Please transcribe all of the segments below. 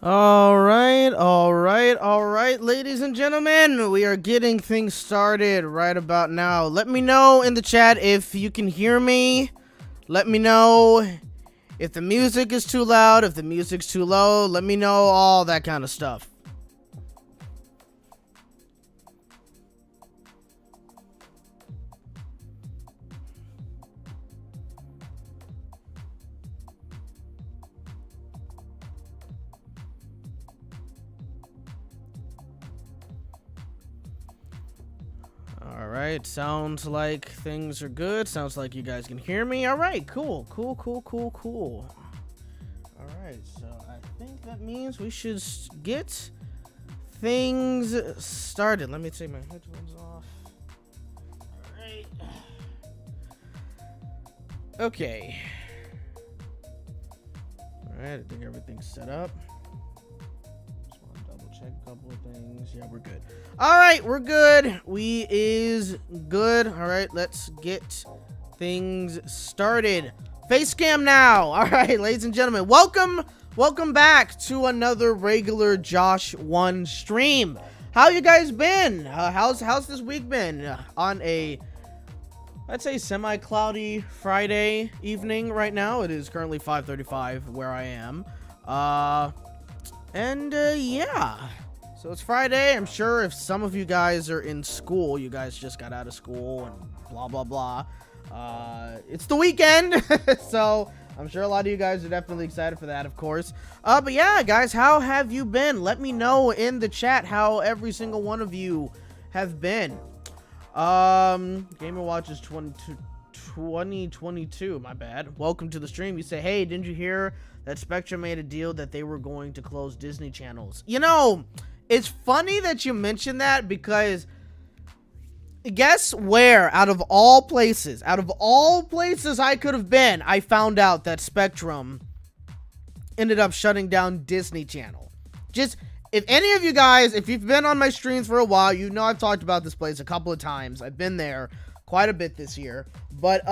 All right, ladies and gentlemen, we are getting things started right about now. Let me know in the chat if you can hear me. Let me know if the music is too loud, if the music's too low. Let me know all that kind of stuff. Alright, sounds like things are good. Sounds like you guys can hear me. Alright, cool. Alright, so I think that means we should get things started. Let me take my headphones off. Alright. Okay. Alright, I think everything's set up. Check a couple of things. Yeah, we're good. All right, we're good. We is good. All right, let's get things started. Face cam now. All right, ladies and gentlemen, welcome back to another Regularjosh1 stream. How you guys been? How's this week been? On a, I'd say, semi-cloudy Friday evening right now. It is currently 5:35 where I am. Yeah, so it's Friday. I'm sure if some of you guys are in school, you guys just got out of school and blah, blah, blah. It's the weekend, so I'm sure a lot of you guys are definitely excited for that, of course. But yeah, guys, how have you been? Let me know in the chat how every single one of you have been. Gamer Watches 2022, my bad. Welcome to the stream. You say, hey, didn't you hear that Spectrum made a deal that they were going to close Disney channels? You know, it's funny that you mentioned that, because guess where, out of all places I could have been, I found out that Spectrum ended up shutting down Disney Channel. Just, if any of you guys, if you've been on my streams for a while, you know I've talked about this place a couple of times. I've been there quite a bit this year. But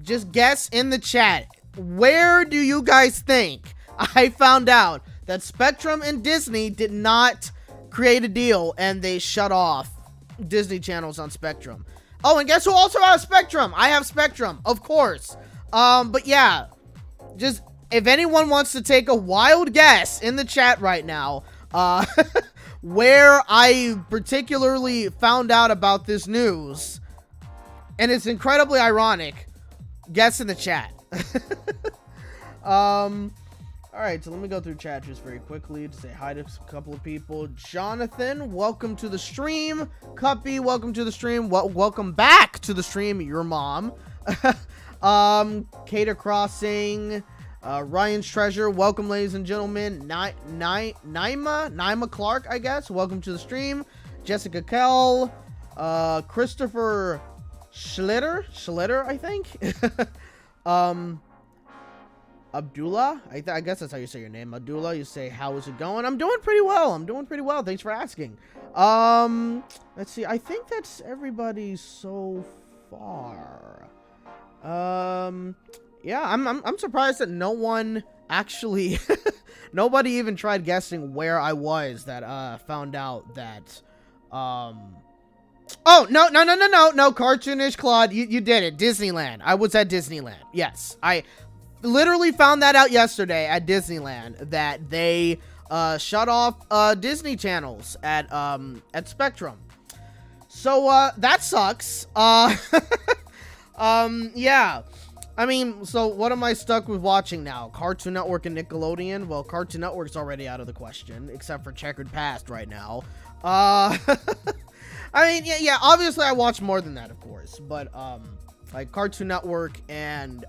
just guess in the chat, where do you guys think I found out that Spectrum and Disney did not create a deal and they shut off Disney channels on Spectrum? Oh, and guess who also has Spectrum? I have Spectrum, of course. But yeah, just if anyone wants to take a wild guess in the chat right now, where I particularly found out about this news, and it's incredibly ironic, guess in the chat. All right, so let me go through chat just very quickly to say hi to a couple of people. Jonathan, welcome to the stream. Cuppy, welcome to the stream. Welcome back to the stream, your mom. Cater Crossing, Ryan's Treasure, welcome, ladies and gentlemen. Naima Clark, I guess, welcome to the stream. Jessica Kell, Christopher Schlitter, I think. Abdullah, I guess that's how you say your name. Abdullah, you say, how is it going? I'm doing pretty well. Thanks for asking. Let's see. I think that's everybody so far. Yeah, I'm surprised that no one actually, nobody even tried guessing where I was that, found out that, oh, no, Cartoonish Claude, you did it. Disneyland. I was at Disneyland. Yes, I literally found that out yesterday at Disneyland, that they shut off Disney channels at Spectrum. So that sucks. Yeah. I mean, so what am I stuck with watching now? Cartoon Network and Nickelodeon? Well, Cartoon Network's already out of the question, except for Checkered Past right now. I mean, yeah, obviously I watch more than that, of course, but like Cartoon Network and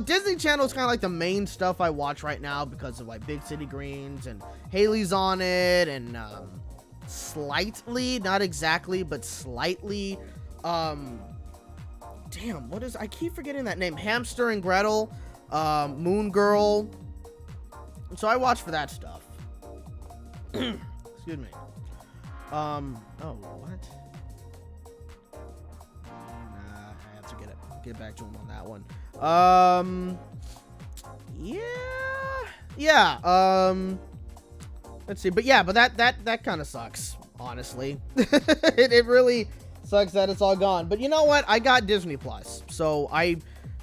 Disney Channel is kind of like the main stuff I watch right now because of like Big City Greens and Haley's on it, and slightly, not exactly, but slightly, damn, what is, I keep forgetting that name, Hamster and Gretel, Moon Girl. So I watch for that stuff. Excuse me. Oh, what? Nah, I have to get back to him on that one. Yeah, yeah, let's see. But yeah, but that kind of sucks, honestly. It really sucks that it's all gone. But you know what? I got Disney Plus, so I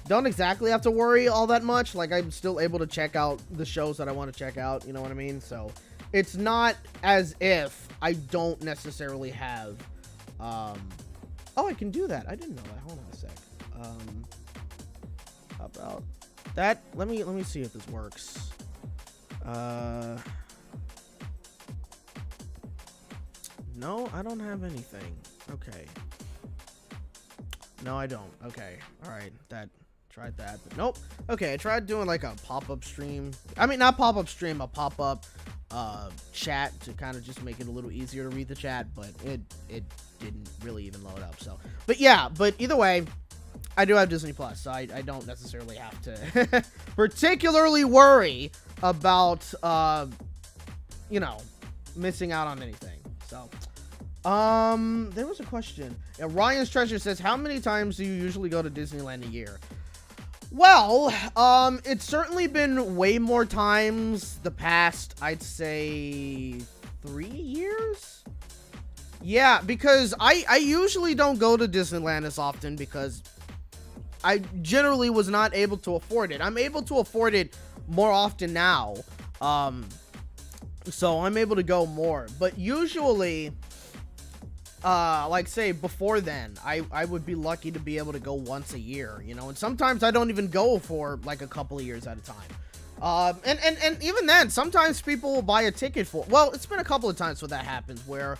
don't exactly have to worry all that much. Like, I'm still able to check out the shows that I want to check out. You know what I mean? So it's not as if I don't necessarily have. Oh, I can do that. I didn't know that. Hold on a sec. How about that? Let me see if this works. No, I don't have anything. Okay. No, I don't. Okay. All right. Tried that, but nope. Okay, I tried doing like a pop-up stream. I mean, not pop-up stream, a pop-up chat to kind of just make it a little easier to read the chat, but it didn't really even load up. So, but yeah, but either way, I do have Disney Plus, so I don't necessarily have to particularly worry about you know, missing out on anything. So there was a question. Ryan's Treasure says, how many times do you usually go to Disneyland a year? Well, it's certainly been way more times the past, I'd say, 3 years. Yeah, because I usually don't go to Disneyland as often because I generally was not able to afford it. I'm able to afford it more often now. So I'm able to go more, but usually, like say before then, I would be lucky to be able to go once a year, you know, and sometimes I don't even go for like a couple of years at a time. And even then, sometimes people will buy a ticket for, well, it's been a couple of times where that happens, where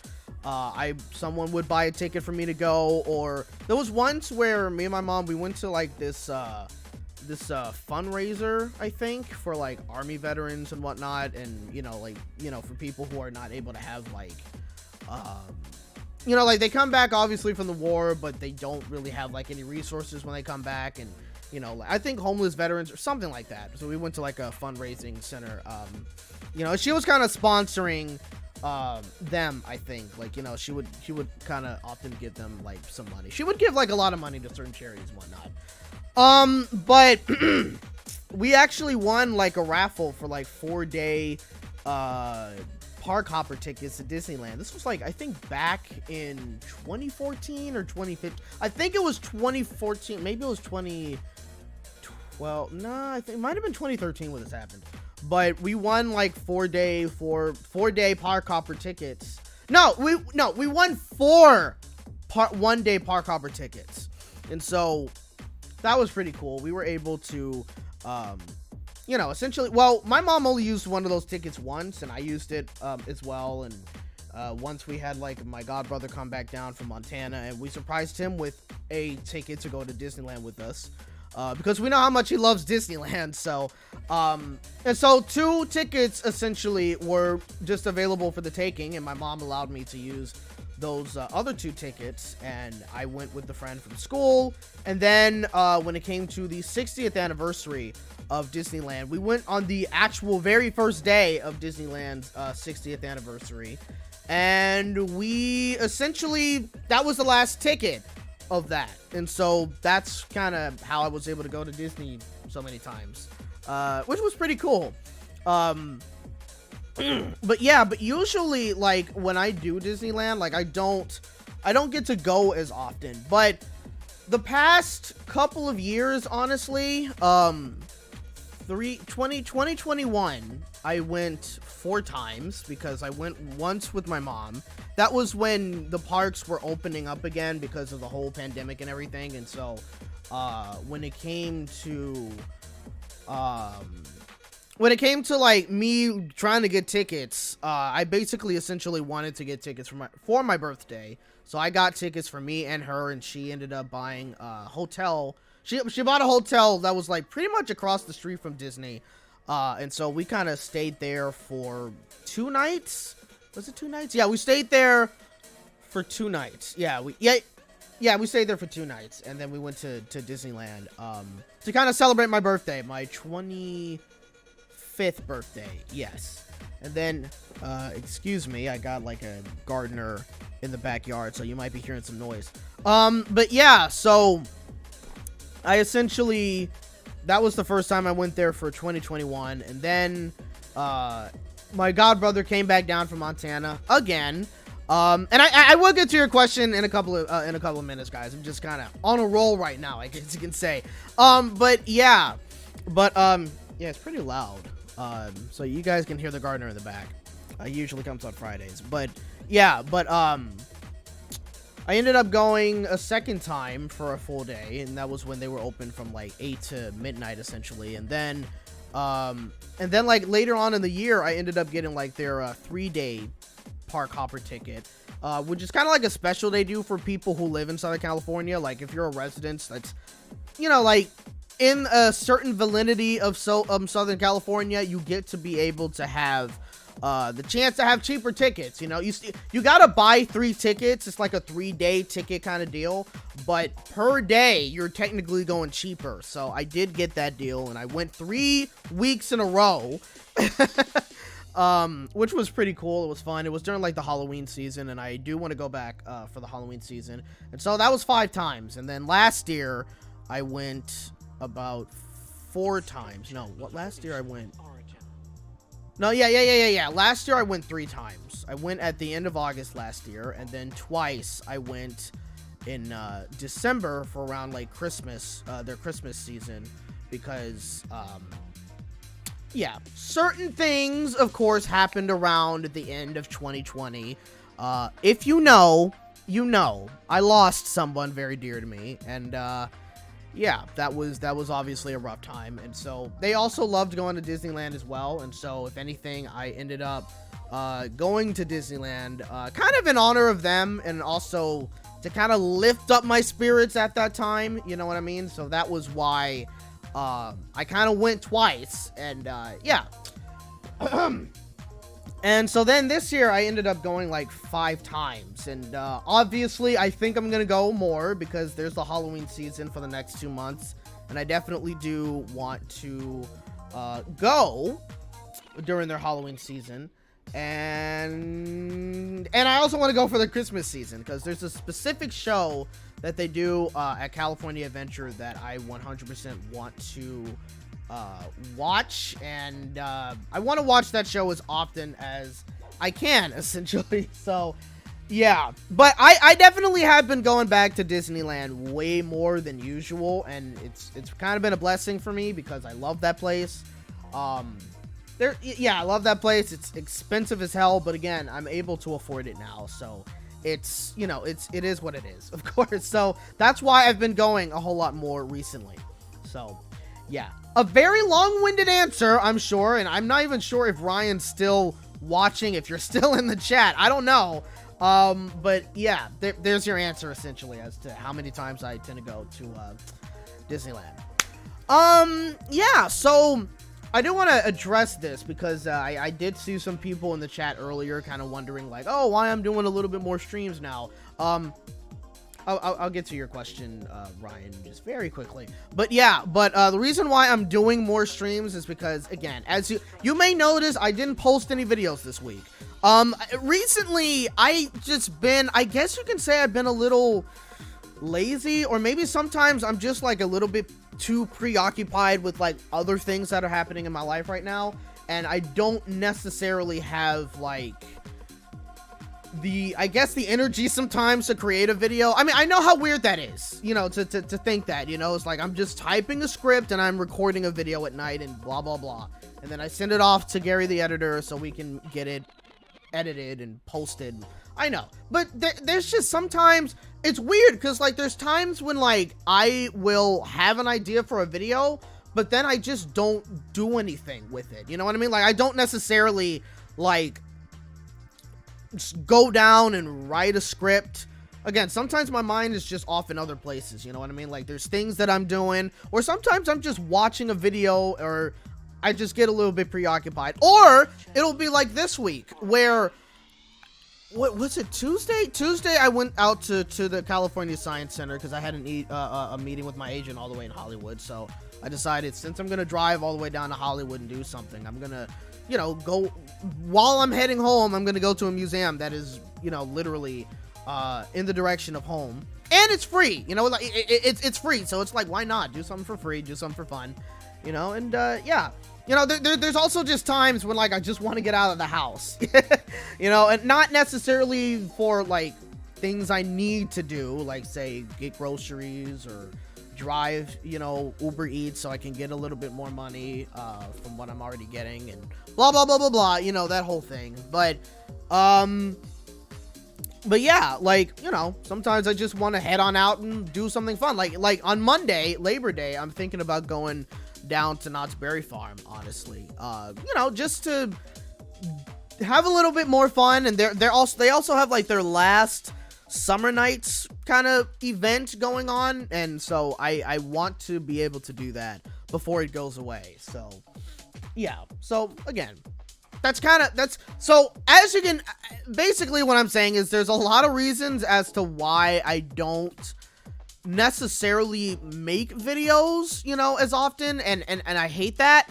someone would buy a ticket for me to go, or there was once where me and my mom, we went to like this fundraiser, I think, for like army veterans and whatnot, and you know, like, you know, for people who are not able to have like you know, like they come back obviously from the war, but they don't really have like any resources when they come back, and you know, I think homeless veterans or something like that. So we went to like a fundraising center. You know, she was kind of sponsoring them, I think. Like, you know, she would kind of often give them like some money. She would give like a lot of money to certain charities and whatnot. But we actually won like a raffle for like 4-day park hopper tickets to Disneyland. This was like, I think back in 2014 or 2015. I think it was 2014. Maybe it was 2012. No, I think it might have been 2013 when this happened. But we won like 4-day park hopper tickets. No, we won 4 1-day park hopper tickets. And so that was pretty cool. We were able to you know, essentially, well, my mom only used one of those tickets once, and I used it as well. And once we had like my godbrother come back down from Montana, and we surprised him with a ticket to go to Disneyland with us, because we know how much he loves Disneyland. So and so 2 tickets essentially were just available for the taking, and my mom allowed me to use those other 2 tickets, and I went with the friend from school. And then when it came to the 60th anniversary of Disneyland, we went on the actual very first day of Disneyland's 60th anniversary, and we essentially, that was the last ticket of that. And so that's kind of how I was able to go to Disney so many times, which was pretty cool. But yeah, but usually, like, when I do Disneyland, like, I don't get to go as often. But the past couple of years, honestly, 2021, I went 4 times, because I went once with my mom. That was when the parks were opening up again because of the whole pandemic and everything. And so when it came to like me trying to get tickets, I basically essentially wanted to get tickets for my birthday. So I got tickets for me and her, and she ended up buying a hotel. She bought a hotel that was like pretty much across the street from Disney. And so we kind of stayed there for 2 nights. Was it 2 nights? Yeah, we stayed there for 2 nights. Yeah, we stayed there for 2 nights, and then we went to Disneyland to kind of celebrate my birthday, my 25th birthday. Yes. And then excuse me, I got like a gardener in the backyard, so you might be hearing some noise. But yeah, so I essentially that was the first time I went there for 2021. And then my godbrother came back down from Montana again. And I will get to your question in a couple of minutes, guys. I'm just kind of on a roll right now, I guess you can say. Yeah, it's pretty loud. So you guys can hear the gardener in the back. Usually comes on Fridays, but yeah, I ended up going a second time for a full day, and that was when they were open from like 8 to midnight essentially. And then like later on in the year, I ended up getting like their 3-day park hopper ticket, which is kind of like a special they do for people who live in Southern California. Like if you're a resident that's, you know, like in a certain validity of Southern California, you get to be able to have the chance to have cheaper tickets. You know, you gotta buy 3 tickets. It's like a 3-day ticket kind of deal, but per day you're technically going cheaper. So I did get that deal, and I went 3 weeks in a row. Which was pretty cool. It was fun. It was during like the Halloween season, and I do want to go back for the Halloween season. And so that was 5 times. And then last year I went about 4 times. No, what, last year I went, no, yeah. Last year I went 3 times. I went at the end of August last year, and then twice I went in December for around like Christmas, their Christmas season, because yeah, certain things of course happened around the end of 2020. If you know, you know, I lost someone very dear to me, and yeah, that was obviously a rough time. And so they also loved going to Disneyland as well. And so if anything, I ended up going to Disneyland kind of in honor of them, and also to kind of lift up my spirits at that time. You know what I mean? So that was why I kind of went twice. And yeah. And so then this year I ended up going like 5 times, and obviously I think I'm gonna go more because there's the Halloween season for the next 2 months, and I definitely do want to go during their Halloween season, and I also want to go for the Christmas season, because there's a specific show that they do at California Adventure that I 100% want to watch, and I want to watch that show as often as I can, essentially. So yeah, but I definitely have been going back to Disneyland way more than usual, and it's kind of been a blessing for me because I love that place. Yeah, I love that place. It's expensive as hell, but again, I'm able to afford it now, so it's, you know, it is what it is, of course. So that's why I've been going a whole lot more recently. So yeah, a very long-winded answer, I'm sure, and I'm not even sure if Ryan's still watching, if you're still in the chat. I don't know. But yeah, there's your answer essentially as to how many times I tend to go to Disneyland. Yeah, so I do want to address this because I did see some people in the chat earlier kind of wondering like, oh, why I'm doing a little bit more streams now. I'll get to your question, Ryan, just very quickly. But yeah, the reason why I'm doing more streams is because, again, as you may notice, I didn't post any videos this week. Recently, I guess you can say I've been a little lazy, or maybe sometimes I'm just like a little bit too preoccupied with like other things that are happening in my life right now, and I don't necessarily have like the energy sometimes to create a video. I mean, I know how weird that is, you know, to think that, you know, it's like I'm just typing a script and I'm recording a video at night and blah blah blah, and then I send it off to Gary the editor so we can get it edited and posted. I know, but there's just sometimes it's weird because like there's times when like I will have an idea for a video, but then I just don't do anything with it, you know what I mean? Like I don't necessarily like just go down and write a script. Again, sometimes my mind is just off in other places, you know what I mean? Like there's things that I'm doing, or sometimes I'm just watching a video, or I just get a little bit preoccupied. Or it'll be like this week where, what was it, Tuesday I went out to the California Science Center because I had a meeting with my agent all the way in Hollywood. So I decided, since I'm gonna drive all the way down to Hollywood and do something, I'm gonna, you know, go while I'm heading home, I'm gonna go to a museum that is, you know, literally in the direction of home. And it's free, you know, like it's free, so it's like, why not do something for free, do something for fun, you know? And yeah, you know, there's also just times when, like, I just want to get out of the house, you know, and not necessarily for, like, things I need to do, like, say, get groceries or drive, you know, Uber Eats so I can get a little bit more money from what I'm already getting, and blah, blah, blah, blah, blah, you know, that whole thing. But yeah, like, you know, sometimes I just want to head on out and do something fun. Like on Monday, Labor Day, I'm thinking about going down to Knott's Berry Farm, honestly. You know, just to have a little bit more fun. And they also have, like, their last summer nights kind of event going on. And so I want to be able to do that before it goes away. So, yeah. So, again, so as you can, basically what I'm saying is there's a lot of reasons as to why I don't necessarily make videos, you know, as often, and I hate that.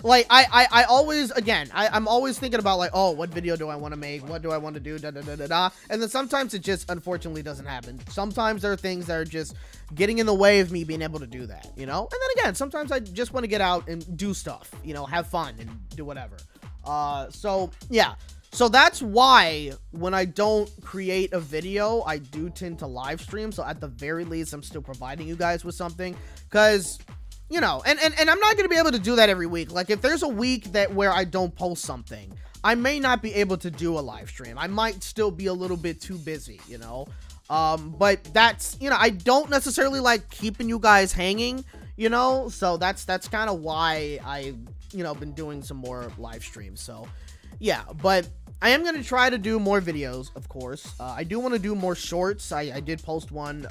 Like, I always, again, I'm always thinking about, like, oh, what video do I want to make, what do I want to do, and then sometimes it just unfortunately doesn't happen. Sometimes there are things that are just getting in the way of me being able to do that, you know. And then again, sometimes I just want to get out and do stuff, you know, have fun and do whatever. So yeah, so that's why when I don't create a video, I do tend to live stream. So at the very least, I'm still providing you guys with something, because, you know, and I'm not going to be able to do that every week. Like, if there's a week where I don't post something, I may not be able to do a live stream. I might still be a little bit too busy, you know. But that's, you know, I don't necessarily like keeping you guys hanging, you know, so that's kind of why I, you know, been doing some more live streams. So yeah, but I am going to try to do more videos, of course. I do want to do more shorts. I did post one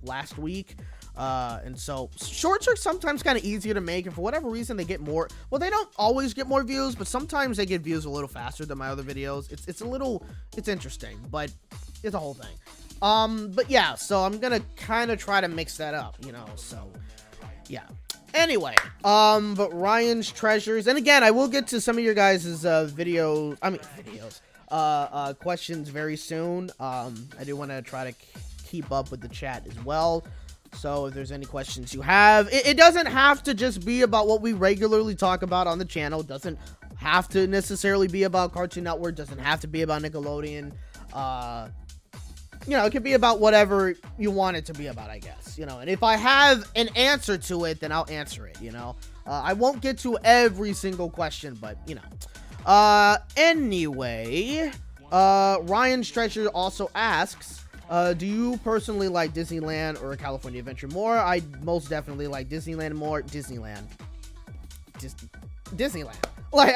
last week, and so shorts are sometimes kind of easier to make, and for whatever reason they get more, well, they don't always get more views, but sometimes they get views a little faster than my other videos. It's interesting, but it's a whole thing. But yeah, so I'm gonna kind of try to mix that up, you know, so yeah. Anyway, but Ryan's Treasures, and again, I will get to some of your guys' questions very soon. I do want to try to keep up with the chat as well, so if there's any questions you have, it doesn't have to just be about what we regularly talk about on the channel. It doesn't have to necessarily be about Cartoon Network, doesn't have to be about Nickelodeon. You know, it could be about whatever you want it to be about, I guess, you know, and if I have an answer to it, then I'll answer it, you know. I won't get to every single question, but, you know. Anyway, Ryan's Treasure also asks, do you personally like Disneyland or California Adventure more? I most definitely like Disneyland more. Disneyland. Like,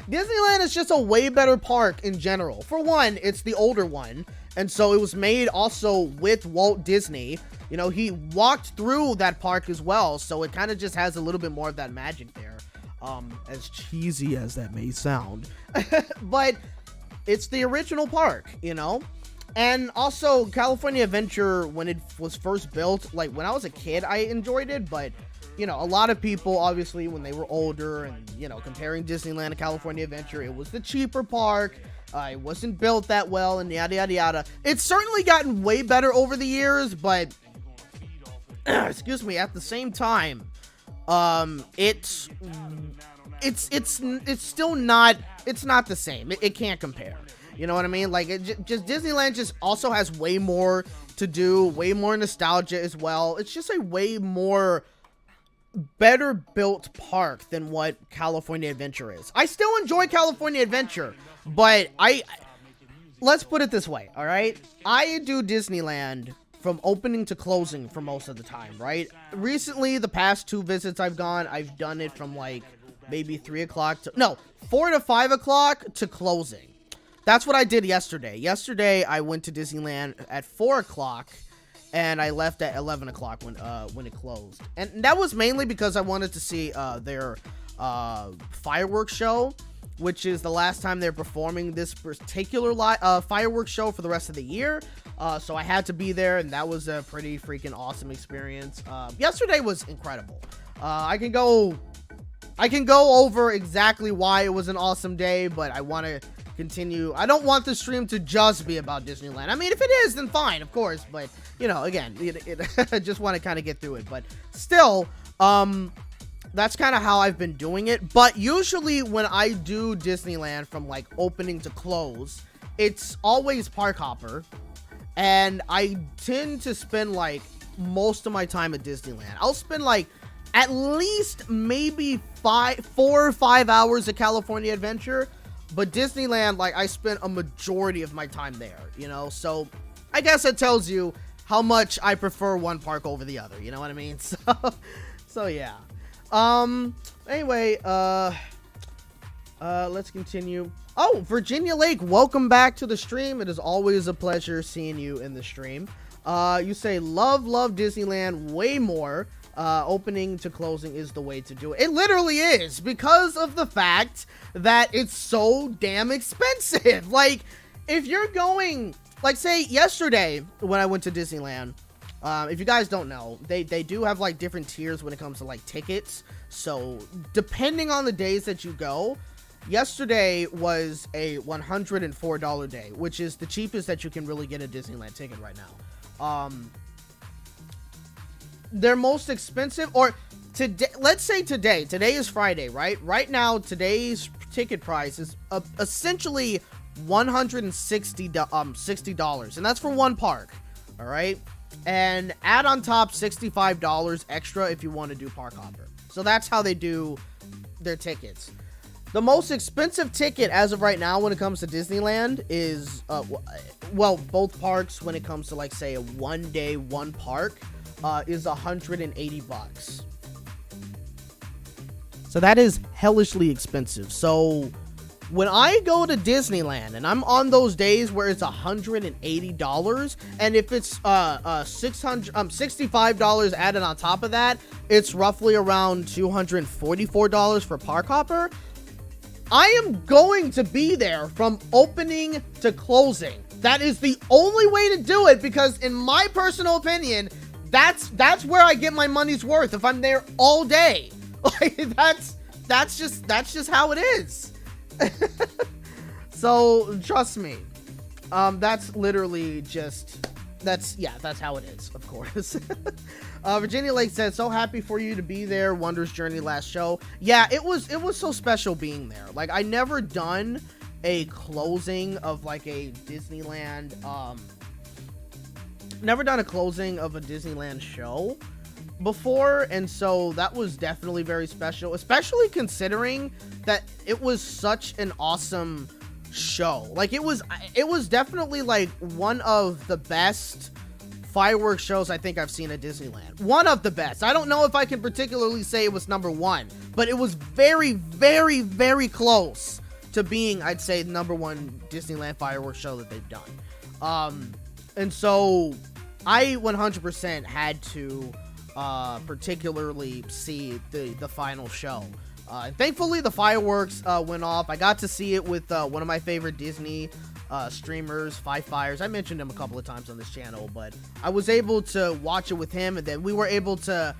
Disneyland is just a way better park in general. For one, it's the older one, and so it was made also with Walt Disney. You know, he walked through that park as well, so it kind of just has a little bit more of that magic there. As cheesy as that may sound. But it's the original park, you know? And also, California Adventure, when it was first built, like, when I was a kid, I enjoyed it, but, you know, a lot of people, obviously, when they were older and, you know, comparing Disneyland to California Adventure, it was the cheaper park, it wasn't built that well, and yada, yada, yada. It's certainly gotten way better over the years, but, excuse me, at the same time, it's still not, it's not the same. It can't compare. You know what I mean? Like, just Disneyland just also has way more to do, way more nostalgia as well. It's just a way more better built park than what California Adventure is. I still enjoy California Adventure, but let's put it this way, all right? I do Disneyland from opening to closing for most of the time, right? Recently, the past 2 visits I've gone, I've done it from, like, maybe 4 to 5 o'clock to closing. That's what I did yesterday. Yesterday, I went to Disneyland at 4 o'clock, and I left at 11 o'clock when it closed. And that was mainly because I wanted to see their fireworks show, which is the last time they're performing this particular fireworks show for the rest of the year. So I had to be there, and that was a pretty freaking awesome experience. Yesterday was incredible. I can go over exactly why it was an awesome day, but I want to continue. I don't want the stream to just be about Disneyland. I mean, if it is, then fine, of course. But, you know, again, I just want to kind of get through it. But still, that's kind of how I've been doing it. But usually when I do Disneyland from, like, opening to close, it's always park hopper. And I tend to spend, like, most of my time at Disneyland. I'll spend, like, at least maybe 4 or 5 hours at California Adventure. But Disneyland, like, I spent a majority of my time there, you know? So, I guess it tells you how much I prefer one park over the other, you know what I mean? So yeah. Anyway, let's continue. Oh, Virginia Lake, welcome back to the stream. It is always a pleasure seeing you in the stream. You say, love Disneyland way more. Opening to closing is the way to do it. It literally is, because of the fact that it's so damn expensive. Like, if you're going, like, say yesterday when I went to Disneyland, if you guys don't know, they do have, like, different tiers when it comes to, like, tickets. So depending on the days that you go, yesterday was a $104 day, which is the cheapest that you can really get a Disneyland ticket right now. Their most expensive, or today, let's say today is Friday, right? Right now, today's ticket price is essentially $160, and that's for one park, all right? And add on top $65 extra if you want to do park hopper. So that's how they do their tickets. The most expensive ticket as of right now when it comes to Disneyland is, well, both parks, when it comes to, like, say, a one day, one park, is $180. So that is hellishly expensive. So when I go to Disneyland and I'm on those days where it's $180, and if it's $65 added on top of that, it's roughly around $244 for park hopper. I am going to be there from opening to closing. That is the only way to do it, because in my personal opinion, that's where I get my money's worth if I'm there all day. Like, that's just how it is. So trust me, that's literally just that's how it is, of course. Virginia Lake said, so happy for you to be there. Wonders Journey last show. Yeah, it was so special being there. Like, I never done a closing of, like, a Disneyland, never done a closing of a Disneyland show before, and so that was definitely very special, especially considering that it was such an awesome show. Like, it was definitely, like, one of the best fireworks shows I think I've seen at Disneyland. One of the best. I don't know if I can particularly say it was number one, but it was very, very, very close to being, I'd say, the number one Disneyland fireworks show that they've done. And so I 100% had to particularly see the final show. And thankfully the fireworks went off. I got to see it with one of my favorite Disney streamers, Five Fires. I mentioned him a couple of times on this channel, but I was able to watch it with him, and then we were able to,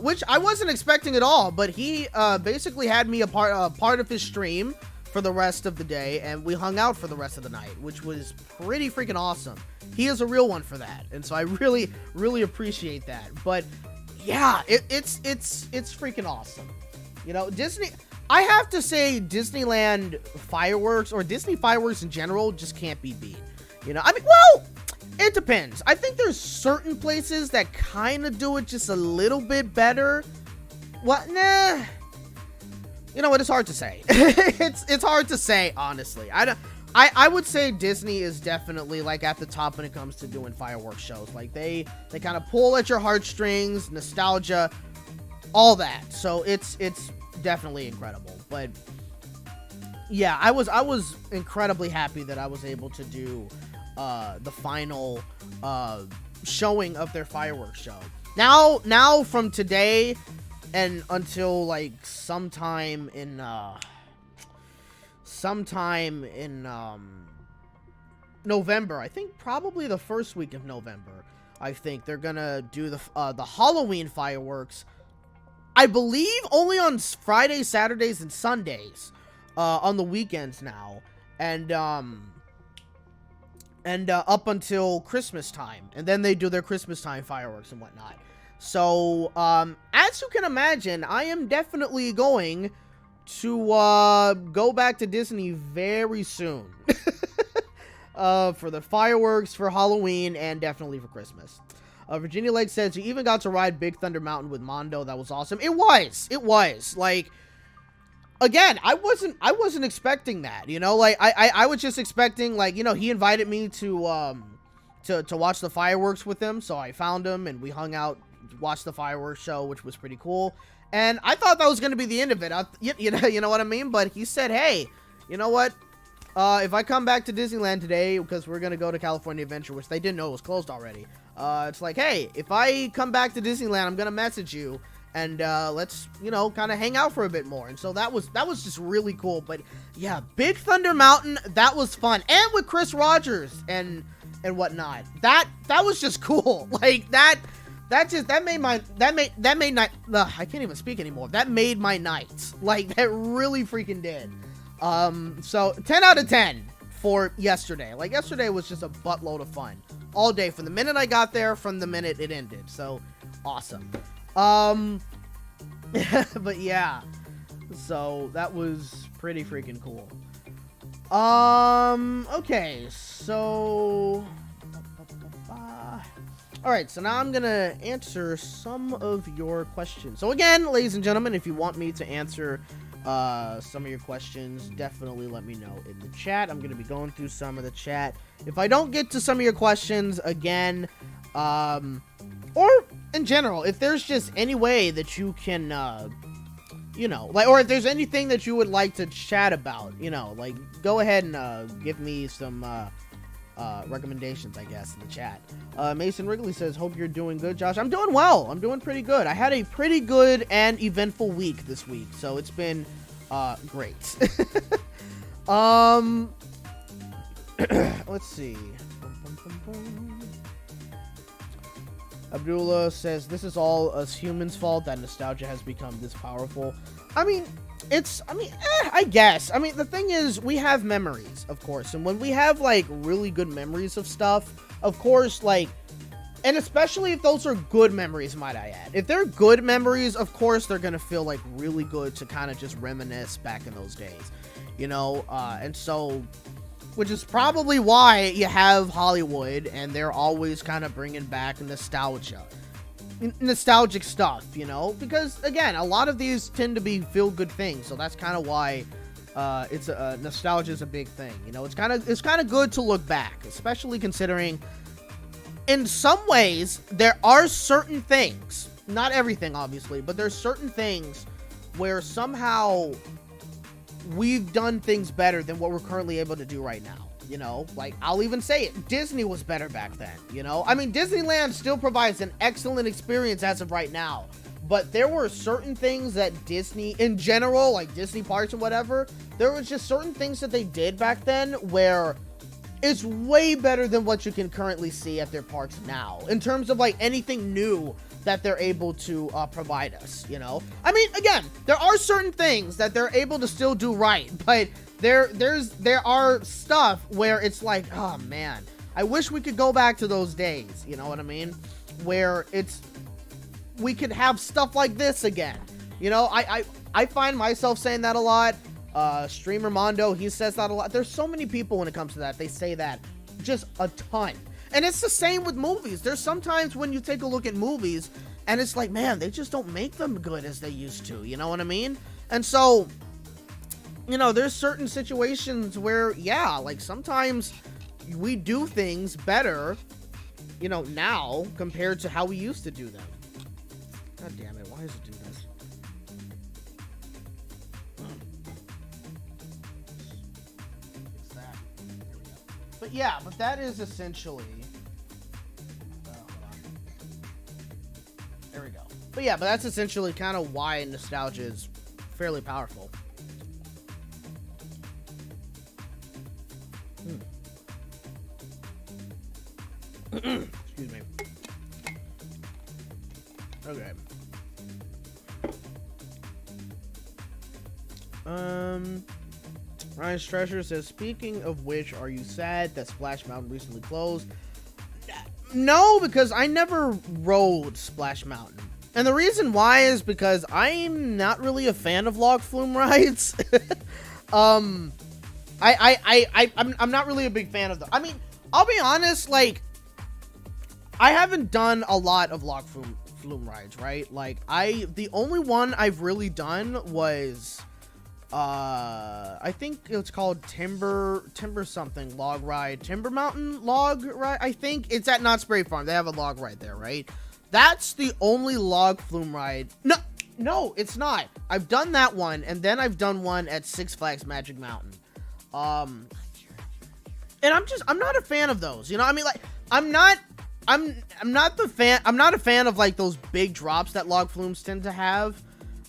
which I wasn't expecting at all, but he basically had me a part of his stream for the rest of the day, and we hung out for the rest of the night, which was pretty freaking awesome. He is a real one for that, and so I really, really appreciate that. But yeah, it's freaking awesome. You know, Disney, I have to say, Disneyland fireworks, or Disney fireworks in general, just can't be beat. You know, I mean, well, it depends. I think there's certain places that kind of do it just a little bit better. What? Nah. You know what? It's hard to say. it's hard to say, honestly. I would say Disney is definitely, like, at the top when it comes to doing fireworks shows. Like, they kind of pull at your heartstrings, nostalgia, all that. So it's definitely incredible. But yeah, I was incredibly happy that I was able to do the final showing of their fireworks show. Now from today and until, like, sometime in November, I think probably the first week of November, I think they're gonna do the Halloween fireworks. I believe only on Fridays, Saturdays, and Sundays, on the weekends now. and up until Christmas time, and then they do their Christmas time fireworks and whatnot. So, as you can imagine, I am definitely going to go back to Disney very soon. For the fireworks, for Halloween, and definitely for Christmas. Virginia Lake says, you even got to ride Big Thunder Mountain with Mondo. That was awesome. It was. Like, again, I wasn't expecting that, you know? Like, I was just expecting, like, you know, he invited me to watch the fireworks with him, so I found him, and we hung out, watched the fireworks show, which was pretty cool. And I thought that was going to be the end of it. You know what I mean? But he said, hey, you know what? If I come back to Disneyland today, because we're going to go to California Adventure, which they didn't know it was closed already. It's like, hey, if I come back to Disneyland, I'm going to message you, and let's, you know, kind of hang out for a bit more. And so that was just really cool. But yeah, Big Thunder Mountain, that was fun. And with Chris Rogers and whatnot. That was just cool. Like, that made my night. I can't even speak anymore. That made my night. Like, that really freaking did. So 10 out of 10 for yesterday. Like, yesterday was just a buttload of fun all day, from the minute I got there, from the minute it ended. So awesome. But yeah, so that was pretty freaking cool. Okay, so all right, so now I'm gonna answer some of your questions. So again, ladies and gentlemen, if you want me to answer some of your questions, definitely let me know in the chat. I'm gonna be going through some of the chat. If I don't get to some of your questions again, or in general, if there's just any way that you can, you know, like, or if there's anything that you would like to chat about, you know, like, go ahead and give me some recommendations, I guess, in the chat. Mason Wrigley says, hope you're doing good, Josh. I'm doing well. I'm doing pretty good. I had a pretty good and eventful week this week, so it's been great. Let's see. Abdullah says, this is all us humans' fault that nostalgia has become this powerful. I mean, I guess. I mean, the thing is, we have memories, of course. And when we have, like, really good memories of stuff, of course, like, and especially if those are good memories, might I add. If they're good memories, of course, they're going to feel, like, really good to kind of just reminisce back in those days. You know, and so, which is probably why you have Hollywood, and they're always kind of bringing back nostalgic stuff, you know, because again, a lot of these tend to be feel-good things, so that's kind of why it's nostalgia is a big thing. You know, it's kind of good to look back, especially considering in some ways there are certain things, not everything obviously, but there's certain things where somehow we've done things better than what we're currently able to do right now. You know, like, I'll even say it, Disney was better back then, you know? I mean, Disneyland still provides an excellent experience as of right now, but there were certain things that Disney, in general, like Disney parks and whatever, there was just certain things that they did back then where it's way better than what you can currently see at their parks now, in terms of, like, anything new that they're able to provide us, you know? I mean, again, there are certain things that they're able to still do right, but there are stuff where it's like, oh man, I wish we could go back to those days, you know what I mean? Where we could have stuff like this again. You know, I find myself saying that a lot. Streamer Mondo, he says that a lot. There's so many people when it comes to that, they say that just a ton. And it's the same with movies. There's sometimes when you take a look at movies and it's like, man, they just don't make them good as they used to, you know what I mean? And so, you know, there's certain situations where, yeah, like, sometimes we do things better, you know, now compared to how we used to do them. God damn it, why does it do this? It's that. There we go. But yeah, but that is essentially... hold on. There we go. But yeah, but that's essentially kind of why nostalgia is fairly powerful. Excuse me. Okay. Ryan's Treasure says, speaking of which, are you sad that Splash Mountain recently closed? No, because I never rode Splash Mountain. And the reason why is because I'm not really a fan of log flume rides. I'm not really a big fan of them. I mean, I'll be honest, like, I haven't done a lot of log flume rides, right? Like, the only one I've really done was, I think it's called Timber something log ride, Timber Mountain log ride. I think it's at Knott's Berry Farm. They have a log ride there, right? That's the only log flume ride. No, it's not. I've done that one, and then I've done one at Six Flags Magic Mountain. And I'm not a fan of those. You know, I mean, like, I'm not a fan of like those big drops that log flumes tend to have.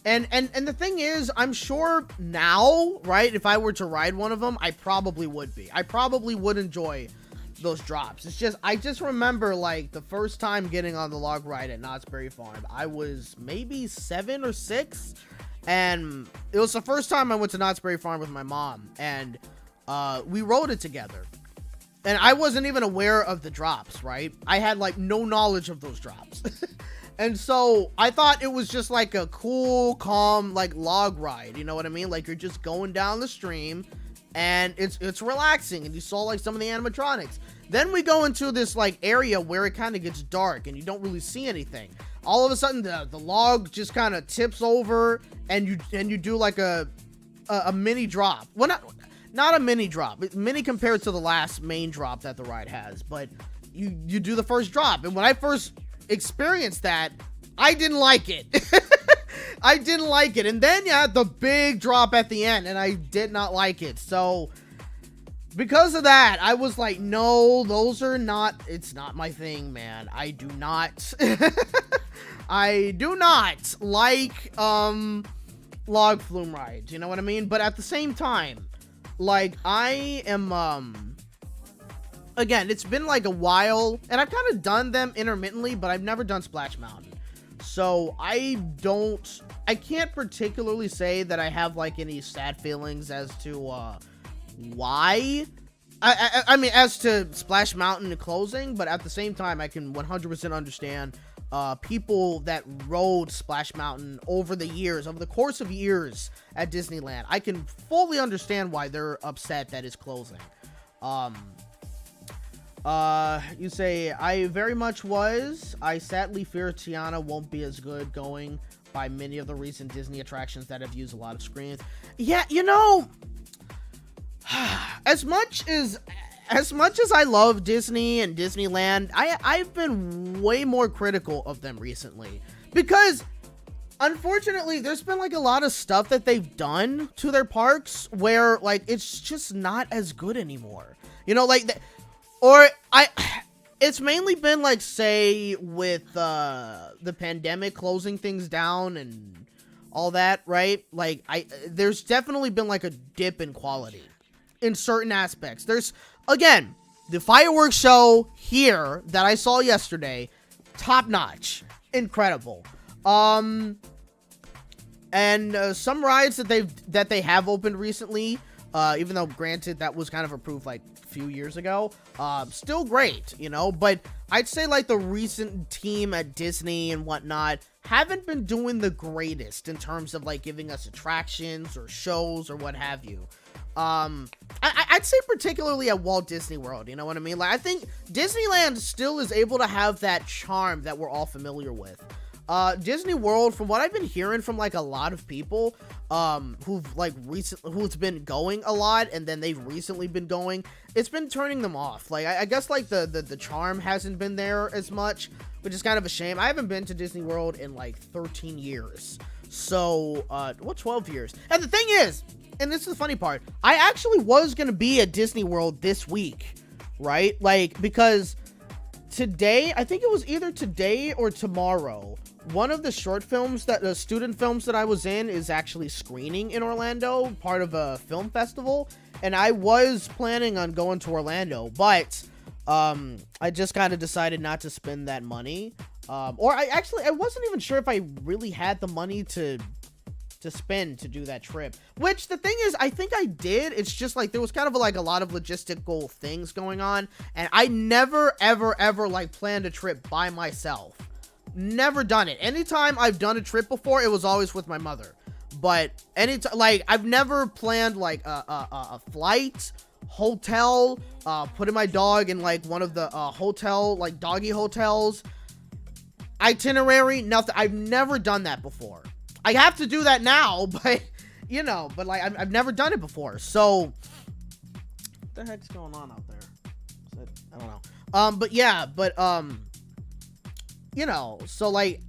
And the thing is, I'm sure now, right, if I were to ride one of them, I probably would be. I probably would enjoy those drops. It's just, I just remember, like, the first time getting on the log ride at Knott's Berry Farm, I was maybe 7 or 6, and it was the first time I went to Knott's Berry Farm with my mom, and we rode it together. And I wasn't even aware of the drops, right? I had, like, no knowledge of those drops. And so I thought it was just like a cool, calm, like, log ride. You know what I mean? Like, you're just going down the stream and it's relaxing, and you saw like some of the animatronics. Then we go into this like area where it kind of gets dark and you don't really see anything. All of a sudden the log just kind of tips over and you do like a mini drop. Well, not a mini drop. It's mini compared to the last main drop that the ride has, but you do the first drop. And when I first experienced that, I didn't like it. I didn't like it. And then you had the big drop at the end, and I did not like it. So because of that, I was like, no, those are not, it's not my thing, man. I do not I do not like log flume rides, you know what I mean? But at the same time, like, I am again, it's been like a while, and I've kind of done them intermittently, but I've never done Splash Mountain. So I can't particularly say that I have like any sad feelings as to why. I mean, as to Splash Mountain closing, but at the same time, I can 100% understand people that rode Splash Mountain over the course of years at Disneyland. I can fully understand why they're upset that it's closing. You say, I very much was. I sadly fear Tiana won't be as good going by many of the recent Disney attractions that have used a lot of screens. Yeah, you know, as much as I love Disney and Disneyland, I've been way more critical of them recently, because unfortunately there's been like a lot of stuff that they've done to their parks where like it's just not as good anymore. You know, like it's mainly been like, say, with the pandemic closing things down and all that, right? Like, there's definitely been like a dip in quality in certain aspects. There's, again, the fireworks show here that I saw yesterday, top notch, incredible. And some rides that they have opened recently, even though granted that was kind of approved like few years ago, still great, you know. But I'd say like the recent team at Disney and whatnot haven't been doing the greatest in terms of like giving us attractions or shows or what have you. I'd say particularly at Walt Disney World, you know what I mean? Like, I think Disneyland still is able to have that charm that we're all familiar with. Disney World, from what I've been hearing from like a lot of people who've been going a lot, and then they've recently been going, it's been turning them off. Like, I guess like the charm hasn't been there as much, which is kind of a shame. I haven't been to Disney World in like 13 years. So 12 years. And the thing is, and this is the funny part, I actually was gonna be at Disney World this week, right? Like, because today, I think it was either today or tomorrow, one of the short films that the student films that I was in is actually screening in Orlando, part of a film festival, and I was planning on going to Orlando, but I just kind of decided not to spend that money, or I wasn't even sure if I really had the money to to spend to do that trip. Which the thing is, I think I did. It's just like there was kind of like a lot of logistical things going on, and I never ever like planned a trip by myself. Never done it. Anytime I've done a trip before, it was always with my mother. But anytime, like, I've never planned like a flight, hotel, putting my dog in like one of the hotel, like doggy hotels, itinerary, nothing. I've never done that before. I have to do that now, but you know, but like I've never done it before. So what the heck's going on out there? I don't know. But yeah, but you know, so like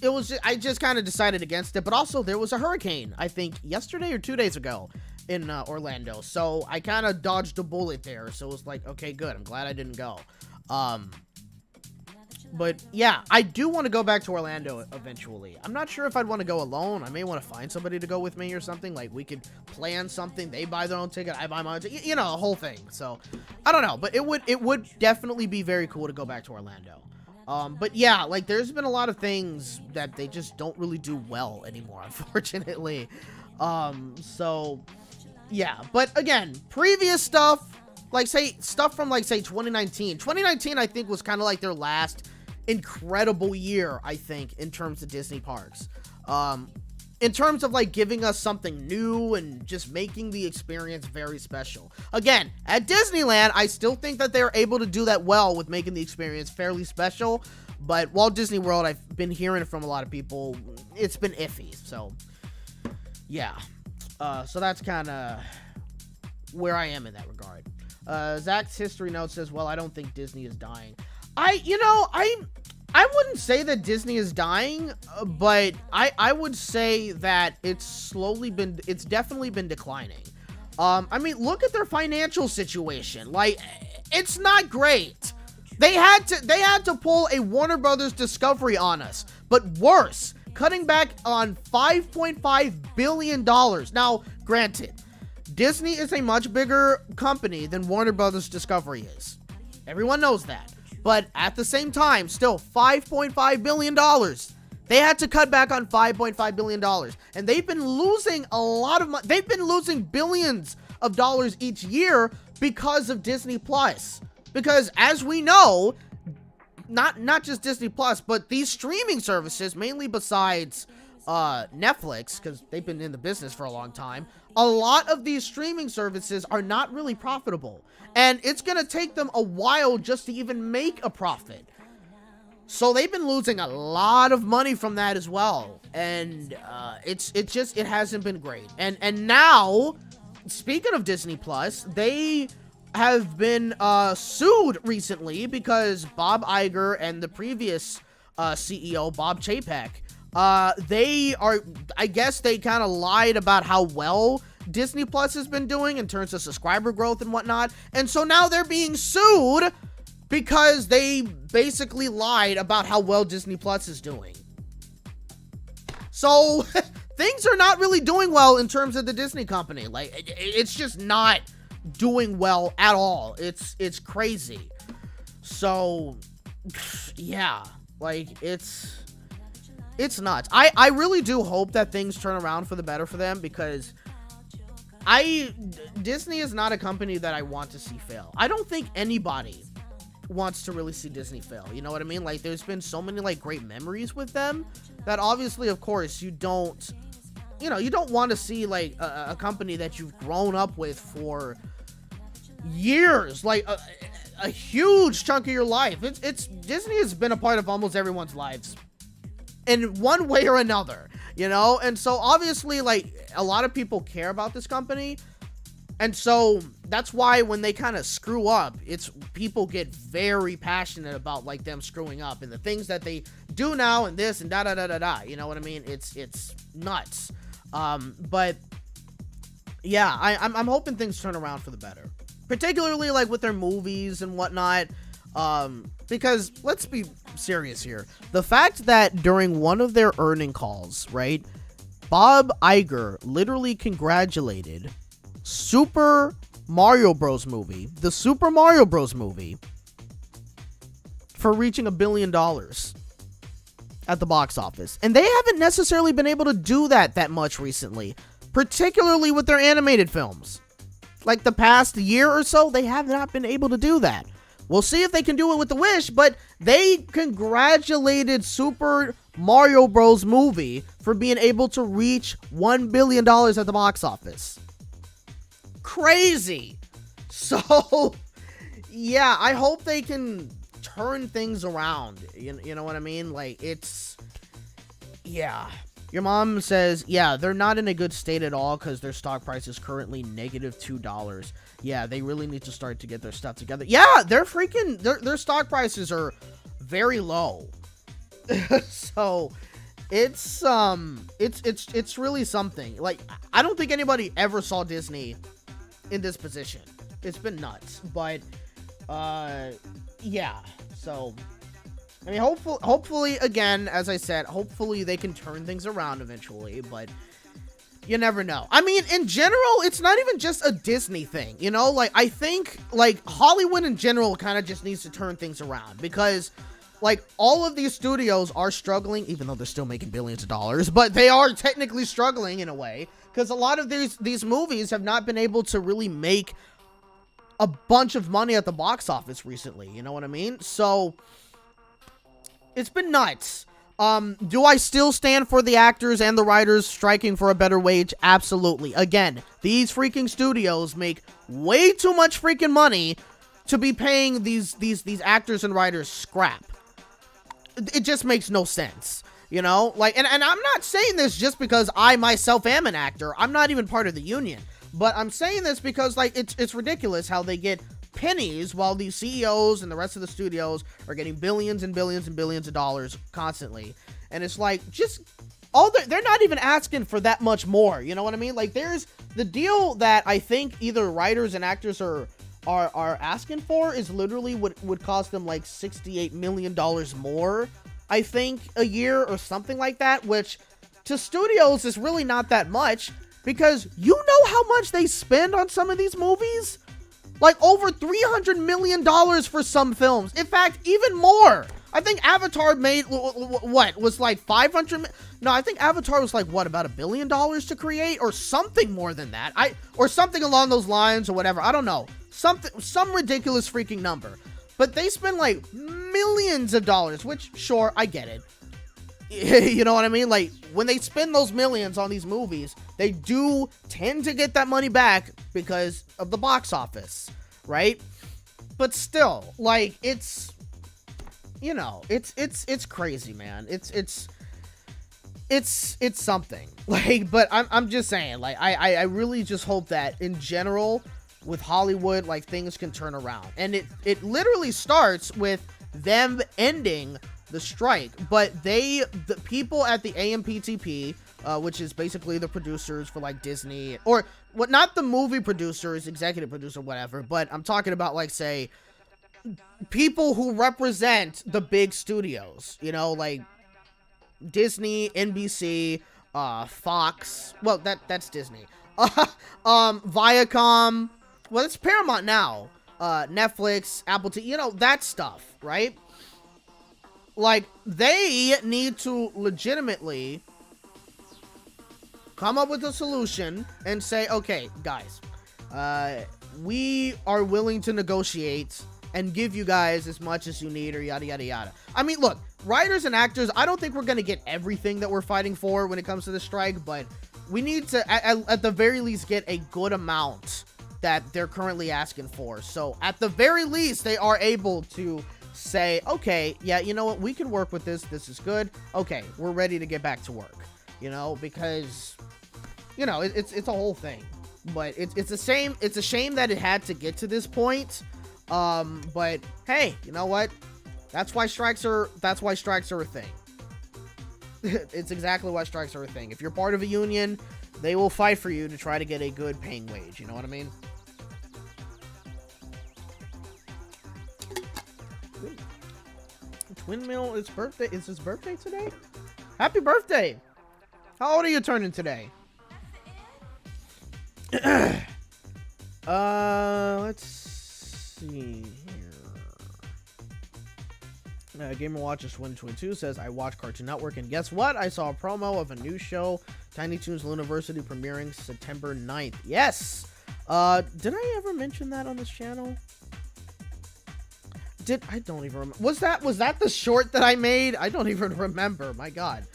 it was just, I just kind of decided against it. But also there was a hurricane, I think yesterday or 2 days ago in Orlando, so I kind of dodged a bullet there. So it was like, okay, good, I'm glad I didn't go. But yeah, I do want to go back to Orlando eventually. I'm not sure if I'd want to go alone. I may want to find somebody to go with me or something. Like, we could plan something. They buy their own ticket, I buy my own ticket. You know, the whole thing. So, I don't know. But it would definitely be very cool to go back to Orlando. But yeah, like, there's been a lot of things that they just don't really do well anymore, unfortunately. So, yeah. But again, previous stuff, like, say, stuff from, like, say, 2019. 2019, I think, was kind of like their last incredible year, I think, in terms of Disney parks. In terms of like giving us something new and just making the experience very special. Again, at Disneyland, I still think that they're able to do that well with making the experience fairly special. But Walt Disney World, I've been hearing from a lot of people, it's been iffy. So, yeah. So that's kind of where I am in that regard. Zach's history note says, well, I don't think Disney is dying. I wouldn't say that Disney is dying, but I would say that it's definitely been declining. I mean, look at their financial situation. Like, it's not great. They had to pull a Warner Brothers Discovery on us, but worse, cutting back on $5.5 billion. Now, granted, Disney is a much bigger company than Warner Brothers Discovery is. Everyone knows that. But at the same time, still $5.5 billion. They had to cut back on $5.5 billion. And they've been losing a lot of money. They've been losing billions of dollars each year because of Disney Plus. Because as we know, not just Disney Plus, but these streaming services, mainly besides Netflix, because they've been in the business for a long time, a lot of these streaming services are not really profitable. And it's going to take them a while just to even make a profit. So they've been losing a lot of money from that as well. And it hasn't been great. And now, speaking of Disney Plus, they have been sued recently because Bob Iger and the previous CEO, Bob Chapek, I guess they kind of lied about how well Disney Plus has been doing in terms of subscriber growth and whatnot. And so now they're being sued because they basically lied about how well Disney Plus is doing. So things are not really doing well in terms of the Disney company. Like, it's just not doing well at all. It's crazy. So yeah, like, it's nuts. I really do hope that things turn around for the better for them, because Disney is not a company that I want to see fail. I don't think anybody wants to really see Disney fail. You know what I mean? Like, there's been so many like great memories with them that obviously, of course, you don't want to see like a company that you've grown up with for years, like a huge chunk of your life. It's Disney has been a part of almost everyone's lives in one way or another, you know? And so obviously, like, a lot of people care about this company, and so that's why when they kind of screw up, people get very passionate about like them screwing up and the things that they do now and this and da da da da da, you know what I mean? It's nuts. But yeah, I'm hoping things turn around for the better, particularly like with their movies and whatnot. Because let's be serious here. The fact that during one of their earning calls, right, Bob Iger literally congratulated Super Mario Bros. The Super Mario Bros. Movie, for reaching $1 billion. at the box office. And they haven't necessarily been able to do that much recently, particularly with their animated films. Like the past year or so, they have not been able to do that. We'll see if they can do it with The Wish, but they congratulated Super Mario Bros. Movie for being able to reach $1 billion at the box office. Crazy. So, yeah, I hope they can turn things around. You know what I mean? Like, it's... Yeah. Your mom says, yeah, they're not in a good state at all because their stock price is currently negative $2. Yeah, they really need to start to get their stuff together. Yeah, they're freaking... Their stock prices are very low. So, it's really something. Like, I don't think anybody ever saw Disney in this position. It's been nuts. But, yeah. So... I mean, hopefully, again, as I said, hopefully they can turn things around eventually, but you never know. I mean, in general, it's not even just a Disney thing, you know? Like, I think, like, Hollywood in general kind of just needs to turn things around because, like, all of these studios are struggling, even though they're still making billions of dollars, but they are technically struggling in a way because a lot of these movies have not been able to really make a bunch of money at the box office recently, you know what I mean? So... it's been nuts. Do I still stand for the actors and the writers striking for a better wage? Absolutely. Again, these freaking studios make way too much freaking money to be paying these actors and writers scrap. It just makes no sense. You know? Like, and I'm not saying this just because I myself am an actor. I'm not even part of the union. But I'm saying this because, like, it's ridiculous how they get pennies while these CEOs and the rest of the studios are getting billions and billions and billions of dollars constantly. And it's like, just they're not even asking for that much more. You know what I mean? Like, there's the deal that I think either writers and actors are asking for is literally would cost them like $68 million more, I think, a year or something like that, which to studios is really not that much because you know how much they spend on some of these movies? Like, over $300 million for some films. In fact, even more. I think Avatar made, what, was like 500? No, I think Avatar was like, what, about $1 billion to create? Or something more than that. Or something along those lines or whatever. I don't know. Some ridiculous freaking number. But they spend like millions of dollars, which, sure, I get it. You know what I mean? Like, when they spend those millions on these movies, they do tend to get that money back because of the box office, right? But still, like, it's, you know, it's crazy, man. It's something. Like, but I'm just saying, like, I really just hope that in general with Hollywood, like, things can turn around. And it literally starts with them ending the strike, but the people at the AMPTP, which is basically the producers for like Disney, or what, not the movie producers, executive producer, whatever, but I'm talking about, like, say, people who represent the big studios, you know, like Disney, NBC, Fox, well, that's Disney, Viacom, well, it's Paramount now, Netflix, Apple TV, you know, that stuff, right? Like, they need to legitimately come up with a solution and say, okay, guys, we are willing to negotiate and give you guys as much as you need, or yada, yada, yada. I mean, look, writers and actors, I don't think we're going to get everything that we're fighting for when it comes to the strike, but we need to, at the very least, get a good amount that they're currently asking for. So, at the very least, they are able to say, okay, yeah, you know what, we can work with this is good, okay, we're ready to get back to work, you know, because, you know, it's a whole thing, but it's a shame that it had to get to this point, but hey, you know what, that's why strikes are a thing. It's exactly why strikes are a thing. If you're part of a union, they will fight for you to try to get a good paying wage, you know what I mean? Twin Mill, it's birthday. Is his birthday today? Happy birthday! How old are you turning today? Let's see here. GamerWatches2022 says, I watch Cartoon Network, and guess what? I saw a promo of a new show, Tiny Toons Luniversity, premiering September 9th. Yes! Did I ever mention that on this channel? I don't even remember. Was that the short that I made? I don't even remember. My God.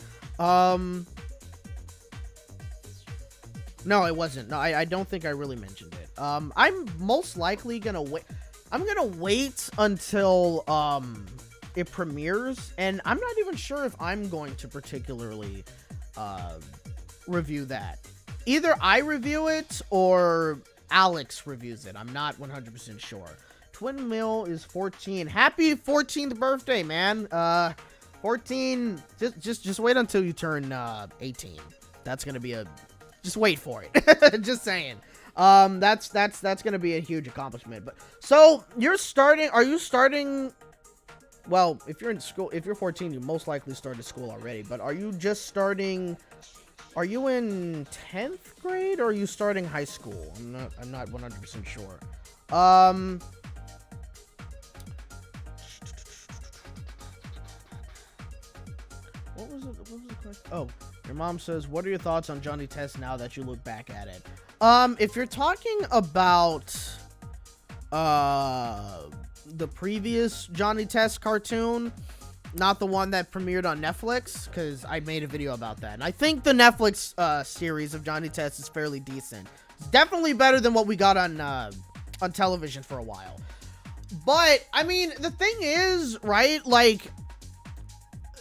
No, it wasn't. No, I don't think I really mentioned it. I'm most likely gonna wait. I'm gonna wait until, it premieres, and I'm not even sure if I'm going to particularly, review that. Either I review it, or Alex reviews it. I'm not 100% sure. Twin Mill is 14. Happy 14th birthday, man. 14. Just wait until you turn 18. That's gonna be just wait for it. Just saying. That's gonna be a huge accomplishment. But so are you starting? Well, if you're in school, if you're 14, you most likely started school already. But are you just starting? Are you in 10th grade, or are you starting high school? I'm not 100% sure. What was the question? Oh, your mom says, what are your thoughts on Johnny Test now that you look back at it? If you're talking about the previous Johnny Test cartoon, not the one that premiered on Netflix, because I made a video about that. And I think the Netflix series of Johnny Test is fairly decent. It's definitely better than what we got on television for a while. But, I mean, the thing is, right, like,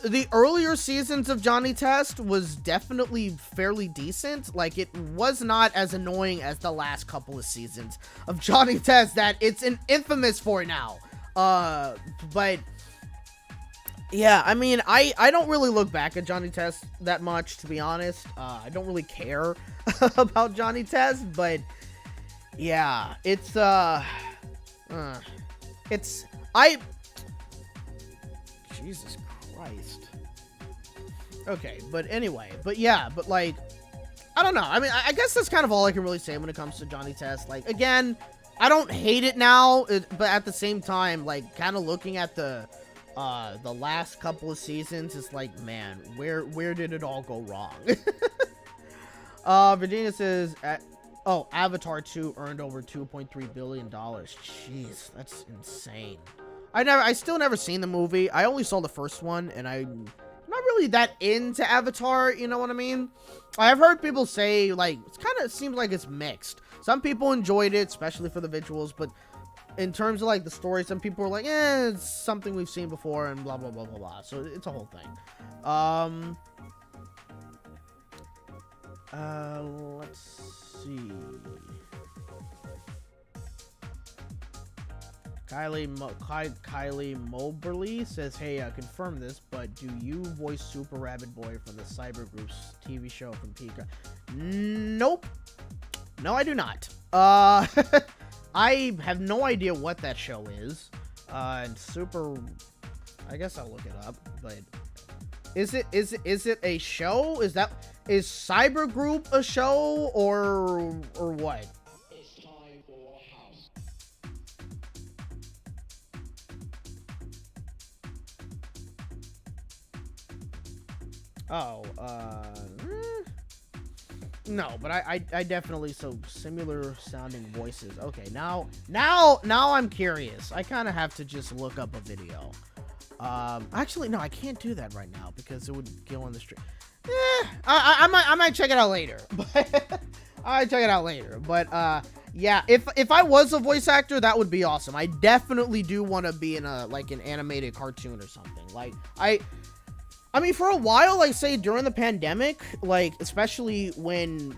the earlier seasons of Johnny Test was definitely fairly decent. Like, it was not as annoying as the last couple of seasons of Johnny Test that it's infamous for now. But yeah, I mean, I don't really look back at Johnny Test that much, to be honest. I don't really care about Johnny Test, but yeah, Jesus Christ. Okay, but anyway, but yeah, but like, I don't know. I mean, I guess that's kind of all I can really say when it comes to Johnny Test. Like, again, I don't hate it now, but at the same time, like, kind of looking at the last couple of seasons, it's like, man, where did it all go wrong? Virginia says, Avatar 2 earned over $2.3 billion. Jeez, that's insane. I still never seen the movie. I only saw the first one, and I'm not really that into Avatar, you know what I mean? I've heard people say, like, it kind of seems like it's mixed. Some people enjoyed it, especially for the visuals, but in terms of, like, the story, some people are like, it's something we've seen before, and blah, blah, blah, blah, blah. So it's a whole thing. Let's see. Kylie Moberly says, hey, confirm this, but do you voice Super Rabbit Boy from the Cyber Group's TV show from Pika? Nope. No, I do not. I have no idea what that show is. And I guess I'll look it up, but is it a show? Is Cyber Group a show or what? Oh, no, but I definitely, so similar sounding voices. Okay, now I'm curious. I kind of have to just look up a video. Actually, no, I can't do that right now because it would go on the stream. I might check it out later. But I might check it out later. But yeah, if I was a voice actor, that would be awesome. I definitely do want to be in an animated cartoon or something. Like I mean, for a while, like, say, during the pandemic, like, especially when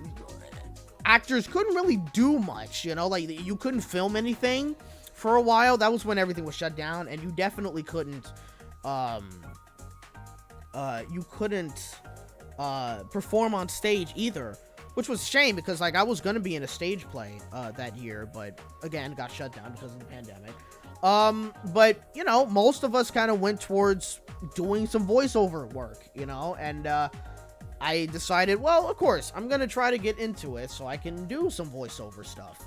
actors couldn't really do much, you know, like, you couldn't film anything for a while. That was when everything was shut down, and you definitely couldn't, perform on stage either, which was a shame, because, like, I was gonna be in a stage play, that year, but, again, got shut down because of the pandemic. But, you know, most of us kind of went towards doing some voiceover work, you know, and I decided, well, of course, I'm gonna try to get into it so I can do some voiceover stuff.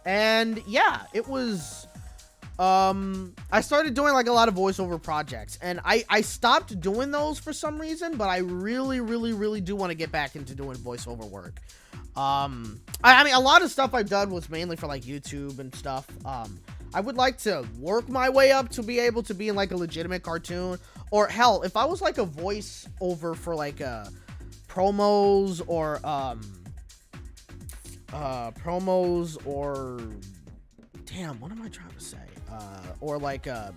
And yeah, it was I started doing like a lot of voiceover projects, and I stopped doing those for some reason, but I really do want to get back into doing voiceover work. I mean, a lot of stuff I've done was mainly for like YouTube and stuff. I would like to work my way up to be able to be in like a legitimate cartoon, or hell, if I was like a voiceover for like promos or damn, what am I trying to say? Or like a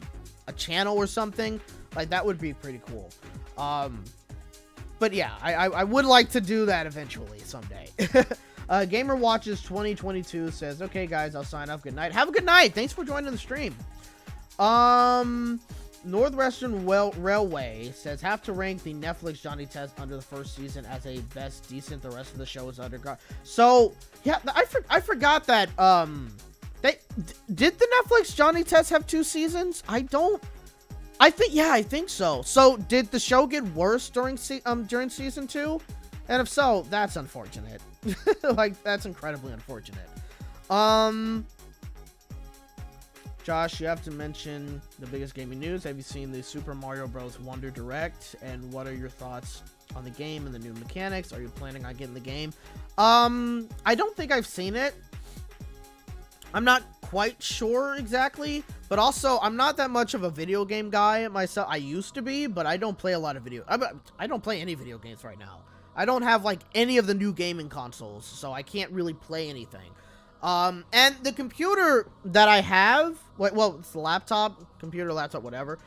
channel or something, like that would be pretty cool. But yeah, I would like to do that eventually someday. Gamer Watches 2022 says, okay guys, I'll sign up. Good night. Have a good night. Thanks for joining the stream. Northwestern Railway says, have to rank the Netflix Johnny Test under the first season as a best decent. The rest of the show is underground. So yeah, I forgot that did the Netflix Johnny Test have 2 seasons? I think so. So did the show get worse during season 2? And if so, that's unfortunate. Like, that's incredibly unfortunate. Josh, you have to mention the biggest gaming news. Have you seen the Super Mario Bros. Wonder Direct? And what are your thoughts on the game and the new mechanics? Are you planning on getting the game? I don't think I've seen it. I'm not quite sure exactly, but also I'm not that much of a video game guy myself. I used to be, but I don't play a lot of I don't play any video games right now. I don't have like any of the new gaming consoles, so I can't really play anything. And the computer that I have, well, it's the laptop, computer, laptop, whatever.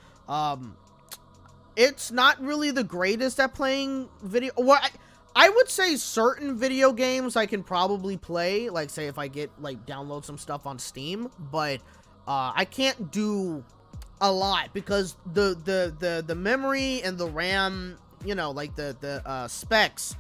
It's not really the greatest at playing video. Well, I would say certain video games I can probably play, like say if I get like download some stuff on Steam, but I can't do a lot because the memory and the RAM, you know, like the specs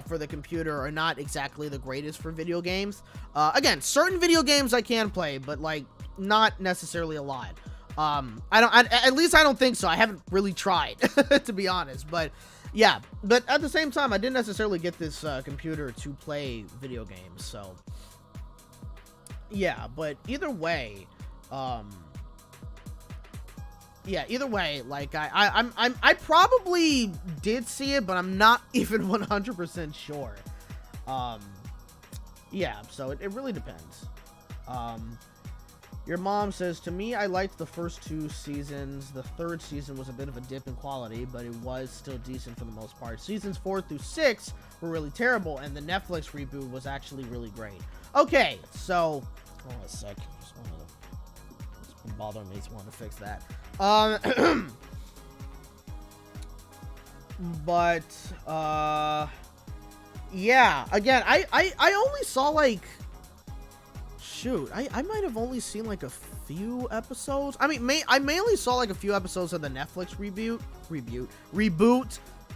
for the computer are not exactly the greatest for video games. Again, certain video games I can play, but like not necessarily a lot. At least I don't think so. I haven't really tried to be honest, but yeah, but at the same time, I didn't necessarily get this computer to play video games, so yeah. But either way, like I probably did see it, but I'm not even 100% sure. Yeah, so it really depends. Your mom says, to me, I liked the first 2 seasons. The 3rd season was a bit of a dip in quality, but it was still decent for the most part. Seasons 4 through 6 were really terrible, and the Netflix reboot was actually really great. Okay, so, hold on a sec. It's been bothering me, so I want to fix that. But, yeah, again, I only saw, like, shoot, I might have only seen like a few episodes. I mean, I mainly saw like a few episodes of the Netflix reboot,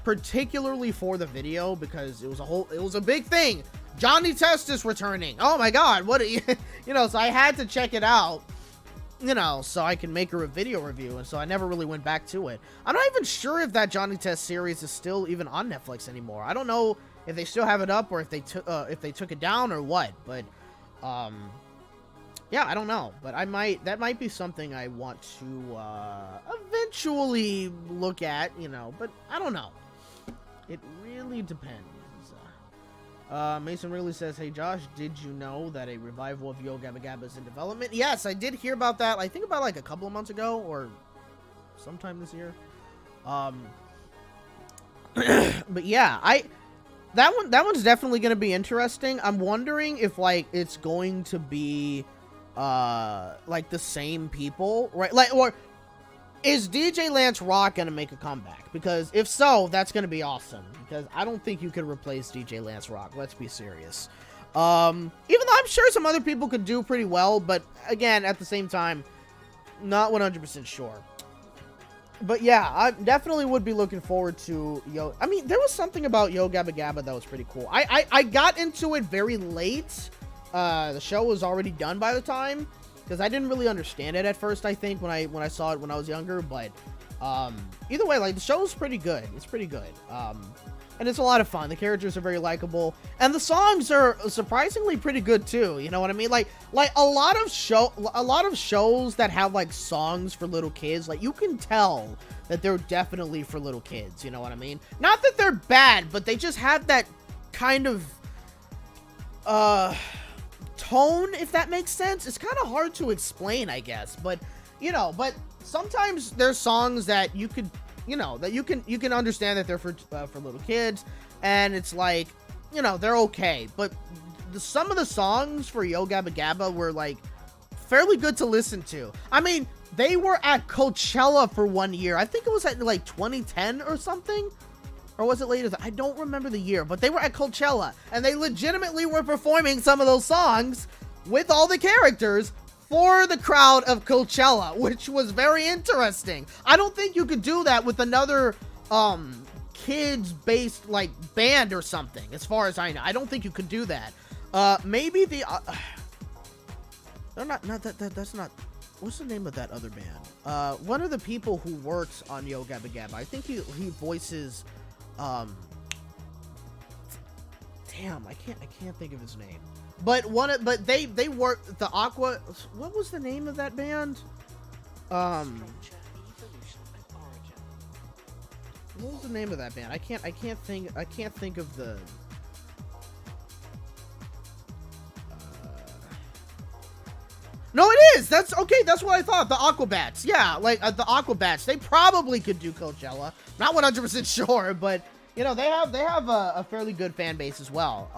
particularly for the video because it was a big thing. Johnny Test is returning. Oh my god, what you know, so I had to check it out, you know, so I can make a video review, and so I never really went back to it. I'm not even sure if that Johnny Test series is still even on Netflix anymore. I don't know if they still have it up or if they took it down or what, but yeah, I don't know, but that might be something I want to eventually look at, you know, but I don't know. It really depends. Mason really says, hey Josh, did you know that a revival of Yo Gabba Gabba is in development? Yes, I did hear about that. I think about like a couple of months ago or sometime this year. But yeah, that one's definitely going to be interesting. I'm wondering if like it's going to be like the same people, right? Like, or is DJ Lance Rock gonna make a comeback? Because if so, that's gonna be awesome, because I don't think you can replace DJ Lance Rock, let's be serious. Even though I'm sure some other people could do pretty well, but again, at the same time, not 100% sure. But yeah, I definitely would be looking forward to I mean, there was something about Yo Gabba Gabba that was pretty cool. I got into it very late. The show was already done by the time, because I didn't really understand it at first, I think, when I saw it when I was younger, but Either way, like, the show's pretty good. It's pretty good. And it's a lot of fun. The characters are very likable, and the songs are surprisingly pretty good too. You know what I mean? Like a lot of shows that have like songs for little kids, like, you can tell that they're definitely for little kids. You know what I mean? Not that they're bad, but they just have that kind of tone, if that makes sense. It's kind of hard to explain, I guess, but you know, but sometimes there's songs that you could, you know, that you can understand that they're for little kids, and it's like, you know, they're okay. But some of the songs for Yo Gabba Gabba were like fairly good to listen to. I mean, they were at Coachella for 1 year. I think it was at like 2010 or something, or was it later? I don't remember the year, but they were at Coachella, and they legitimately were performing some of those songs with all the characters for the crowd of Coachella, which was very interesting. I don't think you could do that with another kids-based like band or something, as far as I know. I don't think you could do that. Maybe the they're not that's not, what's the name of that other band? One of the people who works on Yo Gabba Gabba, I think he voices damn, I can't think of his name. But they work the Aqua. What was the name of that band? What was the name of that band? I can't think of the. No, it is. That's okay. That's what I thought. The Aquabats. Yeah, like the Aquabats. They probably could do Coachella. Not 100% sure, but you know, they have a fairly good fan base as well.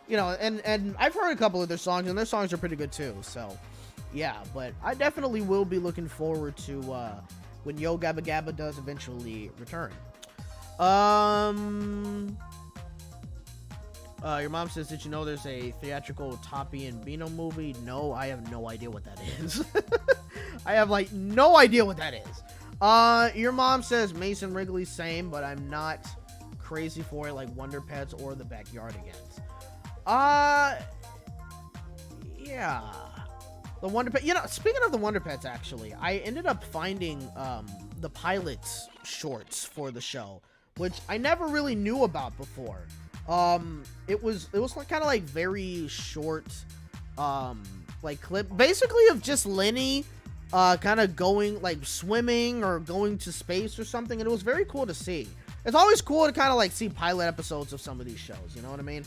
You know, and I've heard a couple of their songs, and their songs are pretty good too. So, yeah, but I definitely will be looking forward to when Yo Gabba Gabba does eventually return. Your mom says, did you know there's a theatrical Toppy and Bino movie? No, I have no idea what that is. I have like no idea what that is. Your mom says Mason Wrigley, same, but I'm not crazy for it like Wonder Pets or The Backyardigans. Yeah. The Wonder Pet, you know, speaking of the Wonder Pets, actually, I ended up finding, the pilot shorts for the show, which I never really knew about before. It was like, kind of like very short, like clip, basically of just Lenny, kind of going, like, swimming or going to space or something, and it was very cool to see. It's always cool to kind of, like, see pilot episodes of some of these shows, you know what I mean?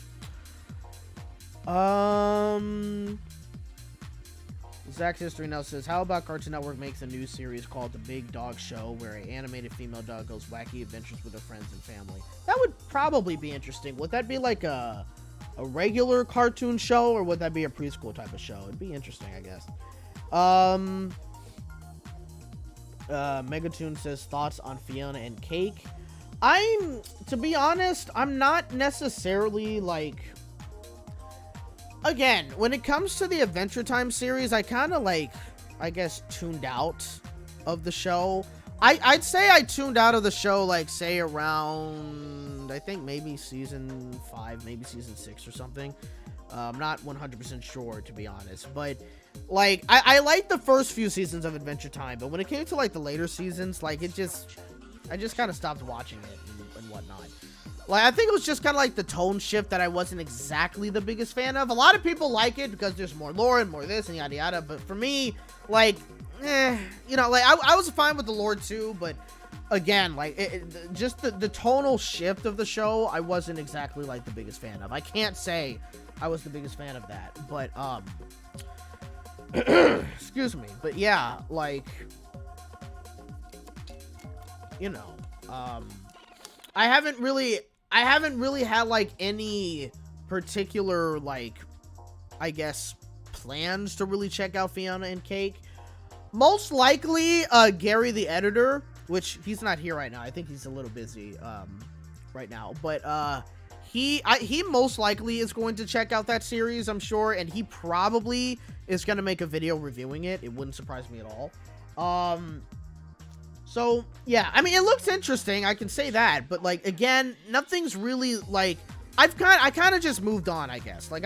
Zach's History Now says, how about Cartoon Network makes a new series called The Big Dog Show, where an animated female dog goes wacky adventures with her friends and family? That would probably be interesting. Would that be like a regular cartoon show, or would that be a preschool type of show? It'd be interesting, I guess. Megatoon says, thoughts on Fiona and Cake? To be honest, I'm not necessarily like, again, when it comes to the Adventure Time series, I kind of like, I guess, tuned out of the show. I'd say I tuned out of the show, like, say around, I think maybe season 5, maybe season 6 or something. I'm not 100% sure, to be honest, but like, I liked the first few seasons of Adventure Time, but when it came to like the later seasons, like, I just kind of stopped watching it and whatnot. Like, I think it was just kind of like the tone shift that I wasn't exactly the biggest fan of. A lot of people like it because there's more lore and more this and yada yada, but for me, like, you know, like, I was fine with the lore too, but again, like, just the tonal shift of the show, I wasn't exactly like the biggest fan of. I can't say I was the biggest fan of that, but excuse me, but yeah, like, you know, I haven't really had like any particular, like, I guess, plans to really check out Fiona and Cake. Most likely, Gary the editor, which he's not here right now. I think he's a little busy right now, but he most likely is going to check out that series, I'm sure, and he probably is going to make a video reviewing it. It wouldn't surprise me at all. So yeah, I mean, it looks interesting, I can say that, but like, again, nothing's really like, I kind of just moved on, I guess. Like,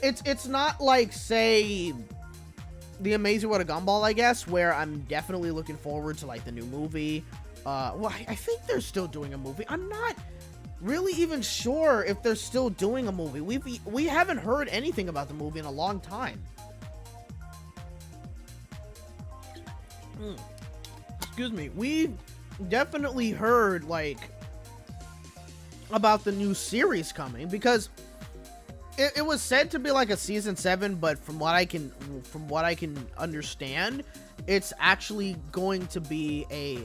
it's not like, say, The Amazing World of Gumball, I guess, where I'm definitely looking forward to, like, the new movie. Well, I think they're still doing a movie. I'm not really even sure if they're still doing a movie. We haven't heard anything about the movie in a long time. Excuse me. We've definitely heard, like, about the new series coming, because it was said to be like a season 7, but from what I can understand, it's actually going to be a,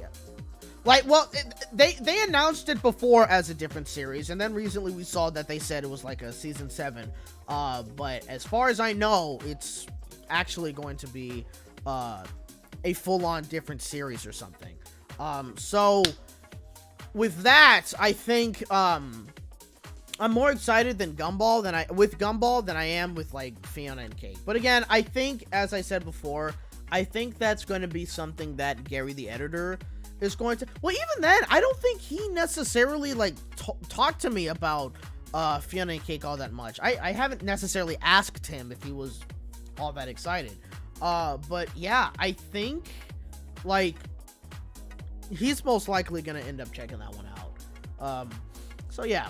like, well, they announced it before as a different series, and then recently we saw that they said it was like a season 7. But as far as I know, it's actually going to be a full-on different series or something. So with that, I think I'm more excited than Gumball than I am with, like, Fiona and Cake. But again, I think, as I said before, I think that's going to be something that Gary the editor is going to, well, even then, I don't think he necessarily, like, talked to me about Fiona and Cake all that much. I haven't necessarily asked him if he was all that excited. But yeah, I think, like, he's most likely gonna end up checking that one out. So yeah.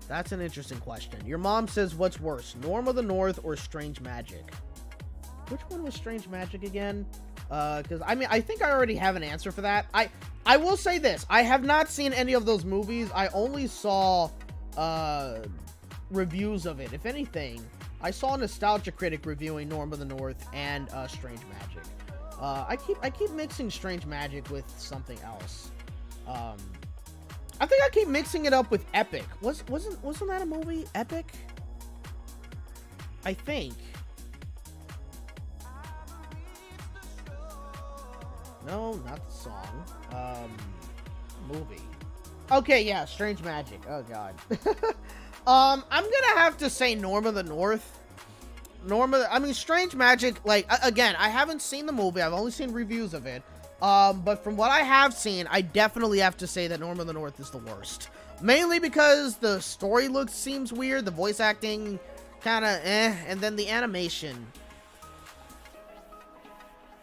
That's an interesting question. Your mom says, what's worse, Norm of the North or Strange Magic? Which one was Strange Magic again? Because, I mean, I think I already have an answer for that. I will say this. I have not seen any of those movies. I only saw reviews of it. If anything, I saw a Nostalgia Critic reviewing Norm of the North and Strange Magic. I keep mixing Strange Magic with something else. I think I keep mixing it up with Epic. Wasn't that a movie? Epic? I think. No, not the song. Movie. Okay, yeah, Strange Magic. Oh god. I'm gonna have to say Norm of the North. I mean, Strange Magic, like, again, I haven't seen the movie. I've only seen reviews of it. But from what I have seen, I definitely have to say that Norm of the North is the worst. Mainly because the story seems weird, the voice acting kind of and then the animation.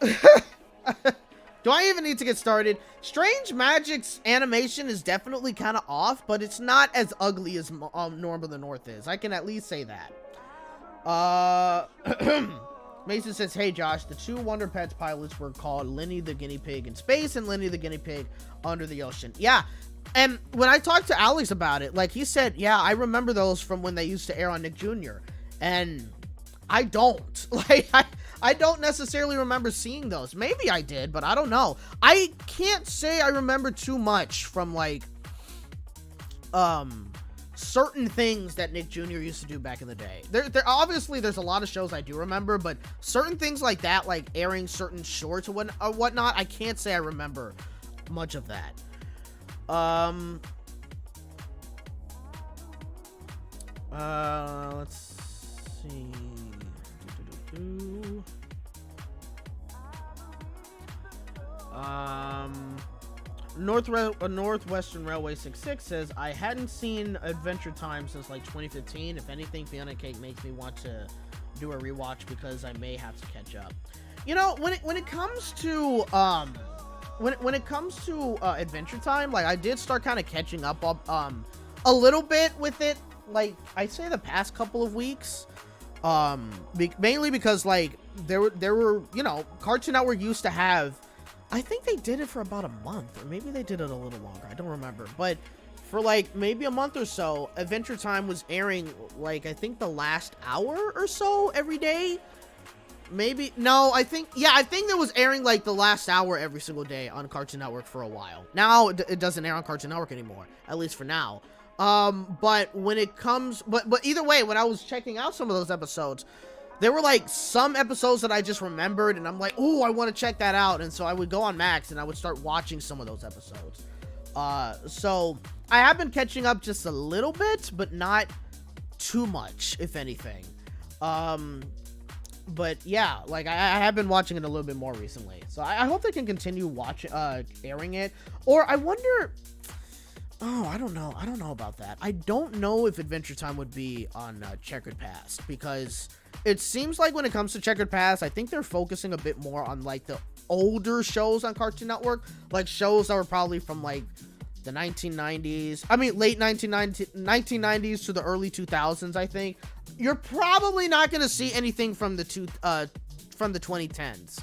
Do I even need to get started? Strange Magic's animation is definitely kind of off, but it's not as ugly as Norm of the North is. I can at least say that. Mason says, hey Josh, the 2 Wonder Pets pilots were called Lenny the Guinea Pig in space and Lenny the Guinea Pig under the ocean. Yeah, and when I talked to Alex about it, like, he said, yeah, I remember those from when they used to air on Nick Jr. And I don't. Like, I don't necessarily remember seeing those. Maybe I did, but I don't know. I can't say I remember too much from, like, certain things that Nick Jr. used to do back in the day. There obviously there's a lot of shows I do remember, but certain things like that, like airing certain shorts or whatnot, I can't say I remember much of that. Let's see. Northwestern Railway 66 says, I hadn't seen Adventure Time since like 2015. If anything, Fiona Cake makes me want to do a rewatch because I may have to catch up. You know, when it comes to when it comes to Adventure Time, like, I did start kind of catching up a little bit with it, like, I'd say the past couple of weeks. Mainly because, like, there were, you know, Cartoon Network used to have, I think they did it for about a month, or maybe they did it a little longer, I don't remember, but for like maybe a month or so, Adventure Time was airing, like, I think the last hour or so every day. Maybe, no, I think it was airing like the last hour every single day on Cartoon Network for a while. Now it doesn't air on Cartoon Network anymore, at least for now. But when it comes, but either way, when I was checking out some of those episodes, there were like some episodes that I just remembered and I'm like, oh, I want to check that out. And so I would go on Max and I would start watching some of those episodes. So I have been catching up just a little bit, but not too much, if anything. But yeah, like, I have been watching it a little bit more recently. So I hope they can continue airing it. Or I wonder, Oh, I don't know. I don't know about that. I don't know if Adventure Time would be on Checkered Past, because it seems like when it comes to Checkered Past, I think they're focusing a bit more on like the older shows on Cartoon Network, like shows that were probably from like the 1990s. I mean, late 1990s to the early 2000s. I think you're probably not going to see anything from the 2010s.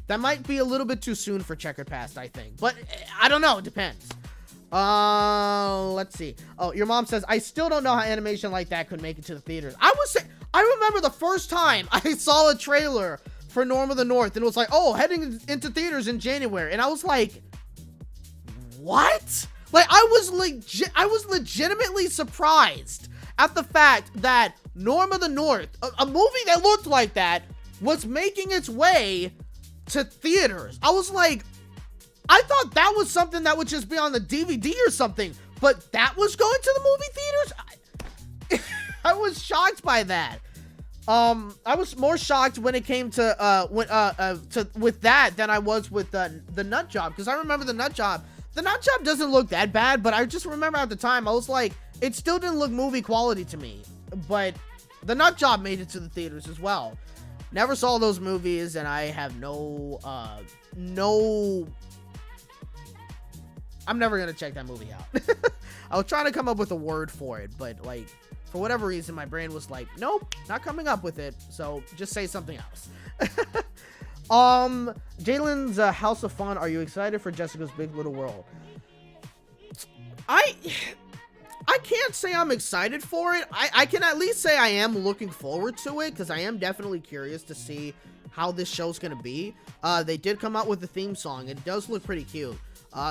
That might be a little bit too soon for Checkered Past, I think, but I don't know. It depends. Let's see. Oh, your mom says, I still don't know how animation like that could make it to the theaters. I remember the first time I saw a trailer for Norm of the North, and it was like, oh, heading into theaters in January. And I was like, what? Like, I was legitimately surprised at the fact that Norm of the North, a movie that looked like that, was making its way to theaters. I was like, I thought that was something that would just be on the DVD or something, but that was going to the movie theaters? I was shocked by that. I was more shocked when it came to with that than I was with the Nut Job, because I remember the Nut Job. The Nut Job doesn't look that bad, but I just remember at the time I was like, it still didn't look movie quality to me. But the Nut Job made it to the theaters as well. Never saw those movies, and I have no. I'm never gonna check that movie out. I was trying to come up with a word for it, but like, for whatever reason, my brain was like, nope, not coming up with it. So just say something else. Jalen's House of Fun. Are you excited for Jessica's Big Little World? I can't say I'm excited for it. I can at least say I am looking forward to it, because I am definitely curious to see how this show's gonna be. They did come out with the theme song. It does look pretty cute.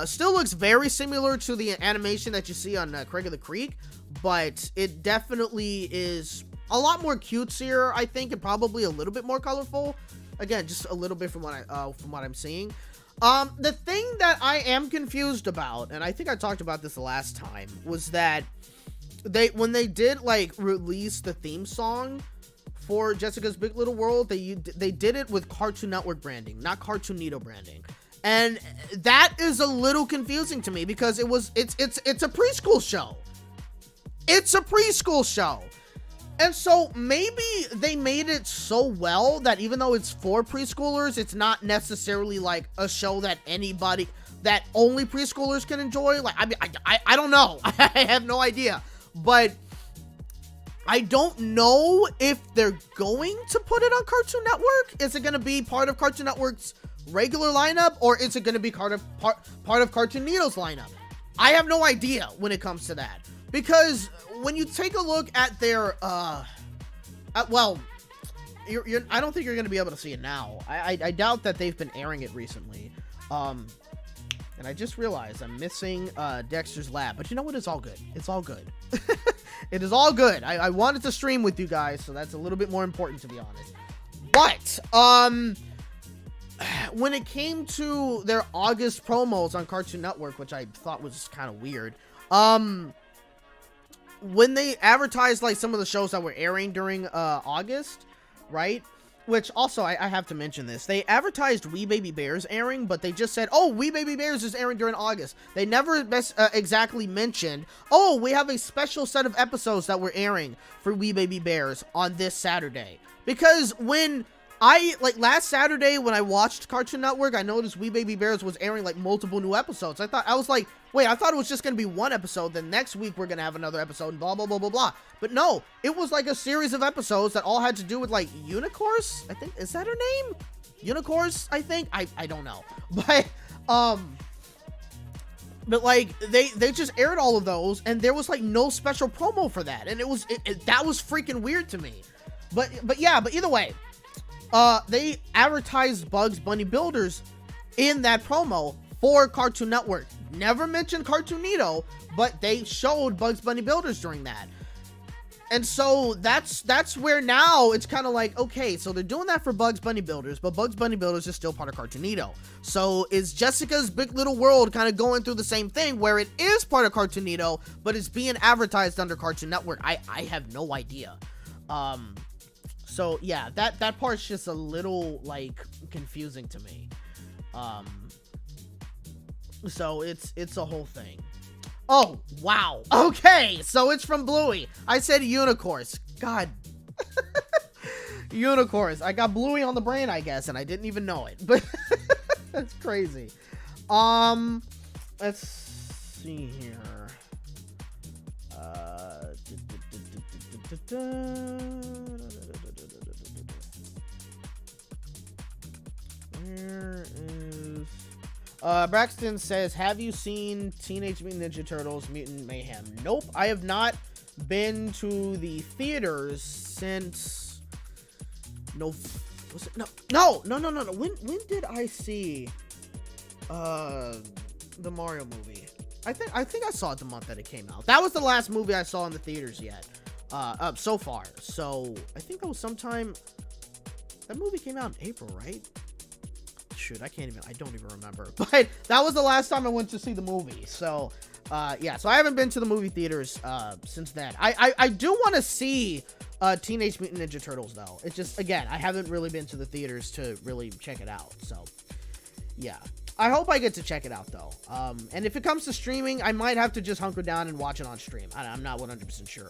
Still looks very similar to the animation that you see on Craig of the Creek, but it definitely is a lot more cutesier, I think, and probably a little bit more colorful. Again, just a little bit from what I'm seeing. The thing that I am confused about, and I think I talked about this the last time, was that when they did like release the theme song for Jessica's Big Little World, they did it with Cartoon Network branding, not Cartoonito branding. And that is a little confusing to me, because it's a preschool show. It's a preschool show. And so maybe they made it so well that even though it's for preschoolers, it's not necessarily like a show that only preschoolers can enjoy. Like, I mean, I don't know. I have no idea. But I don't know if they're going to put it on Cartoon Network. Is it going to be part of Cartoon Network's regular lineup, or is it going to be part of Cartoonito's lineup? I have no idea when it comes to that, because when you take a look at their I don't think you're going to be able to see it now. I doubt that they've been airing it recently. And I just realized I'm missing Dexter's Lab, but you know what? It's all good. It's all good. It is all good. I wanted to stream with you guys, so that's a little bit more important, to be honest. But when it came to their August promos on Cartoon Network, which I thought was kind of weird, when they advertised like some of the shows that were airing during August, right? Which also, I have to mention this. They advertised We Baby Bears airing, but they just said, oh, We Baby Bears is airing during August. They never exactly mentioned, oh, we have a special set of episodes that we're airing for We Baby Bears on this Saturday. Because when last Saturday when I watched Cartoon Network, I noticed We Baby Bears was airing like multiple new episodes. I was like, wait, I thought it was just going to be one episode, then next week we're going to have another episode, and blah, blah, blah, blah, blah. But no, it was like a series of episodes that all had to do with like Unicorse, I think, is that her name? Unicorse, I think? I don't know. But like, they just aired all of those, and there was like no special promo for that, and that was freaking weird to me. But either way, they advertised Bugs Bunny Builders in that promo for Cartoon Network. Never mentioned Cartoonito, but they showed Bugs Bunny Builders during that. And so that's where now it's kind of like, okay, so they're doing that for Bugs Bunny Builders, but Bugs Bunny Builders is still part of Cartoonito. So is Jessica's Big Little World kind of going through the same thing where it is part of Cartoonito, but it's being advertised under Cartoon Network? I have no idea. So yeah, that part's just a little like confusing to me. So it's a whole thing. Oh, wow. Okay, so it's from Bluey. I said unicorns. God. Unicorns. I got Bluey on the brain, I guess, and I didn't even know it. But that's crazy. Let's see here. Where is... Braxton says, have you seen Teenage Mutant Ninja Turtles Mutant Mayhem? Nope, I have not been to the theaters since... No, was it? No. When did I see the Mario movie? I think I saw it the month that it came out. That was the last movie I saw in the theaters yet. So far. So I think that was sometime. That movie came out in April, right? Shoot, I don't even remember. But that was the last time I went to see the movie. So, yeah. So I haven't been to the movie theaters since then. I do want to see Teenage Mutant Ninja Turtles though. It's just, again, I haven't really been to the theaters to really check it out. So, yeah. I hope I get to check it out though. And if it comes to streaming, I might have to just hunker down and watch it on stream. I'm not 100% sure.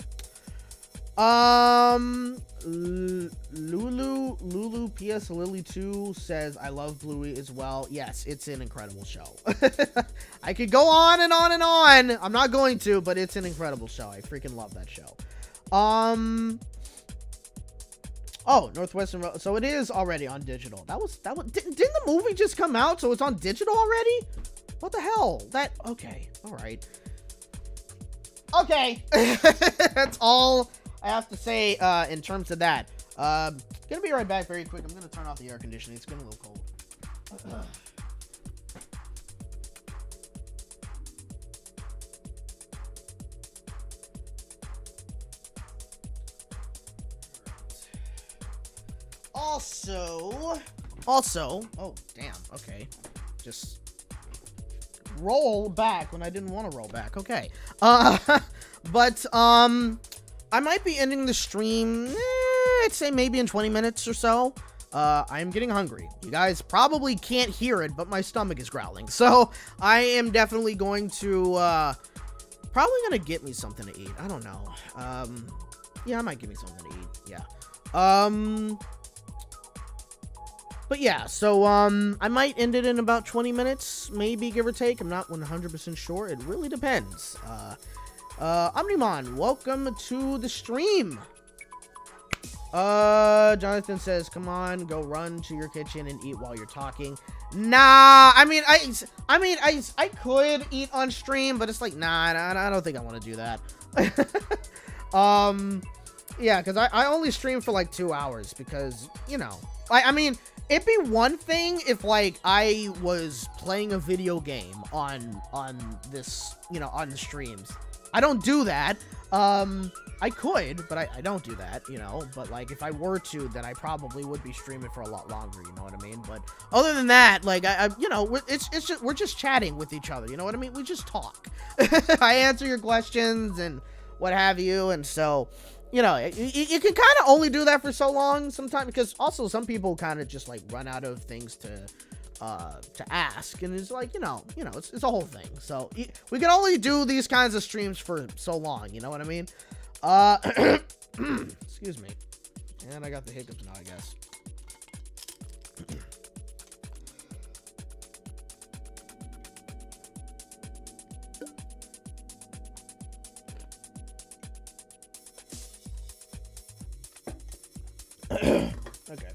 Lulu PS Lily 2 says, I love Bluey as well. Yes, it's an incredible show. I could go on and on and on. I'm not going to, but it's an incredible show. I freaking love that show. Oh, Northwestern Road. So it is already on digital. That was didn't the movie just come out? So it's on digital already? What the hell? Okay. All right. Okay. That's all I have to say in terms of that. Gonna be right back very quick. I'm gonna turn off the air conditioning. It's getting a little cold. Also, oh damn, okay, just roll back when I didn't want to roll back. Okay, but I might be ending the stream, I'd say maybe in 20 minutes or so. I'm getting hungry. You guys probably can't hear it, but my stomach is growling. So I am definitely going to, probably gonna get me something to eat. I don't know. Yeah, I might get me something to eat. Yeah. But yeah, so, I might end it in about 20 minutes, maybe, give or take. I'm not 100% sure. It really depends. Omnimon, welcome to the stream. Jonathan says, come on, go run to your kitchen and eat while you're talking. Nah, I mean, I could eat on stream, but it's like, nah, I don't think I want to do that. Yeah, because I only stream for like 2 hours because, you know, I mean, it'd be one thing if, like, I was playing a video game on this, you know, on the streams. I don't do that. I could, but I don't do that, you know. But, like, if I were to, then I probably would be streaming for a lot longer, you know what I mean? But other than that, like, I you know, we're just chatting with each other, you know what I mean? We just talk. I answer your questions and what have you, and so... You know, you can kind of only do that for so long sometimes, because also some people kind of just like run out of things to ask, and it's like, you know, it's a whole thing. So we can only do these kinds of streams for so long, you know what I mean? Excuse me. And I got the hiccups now, I guess. Okay.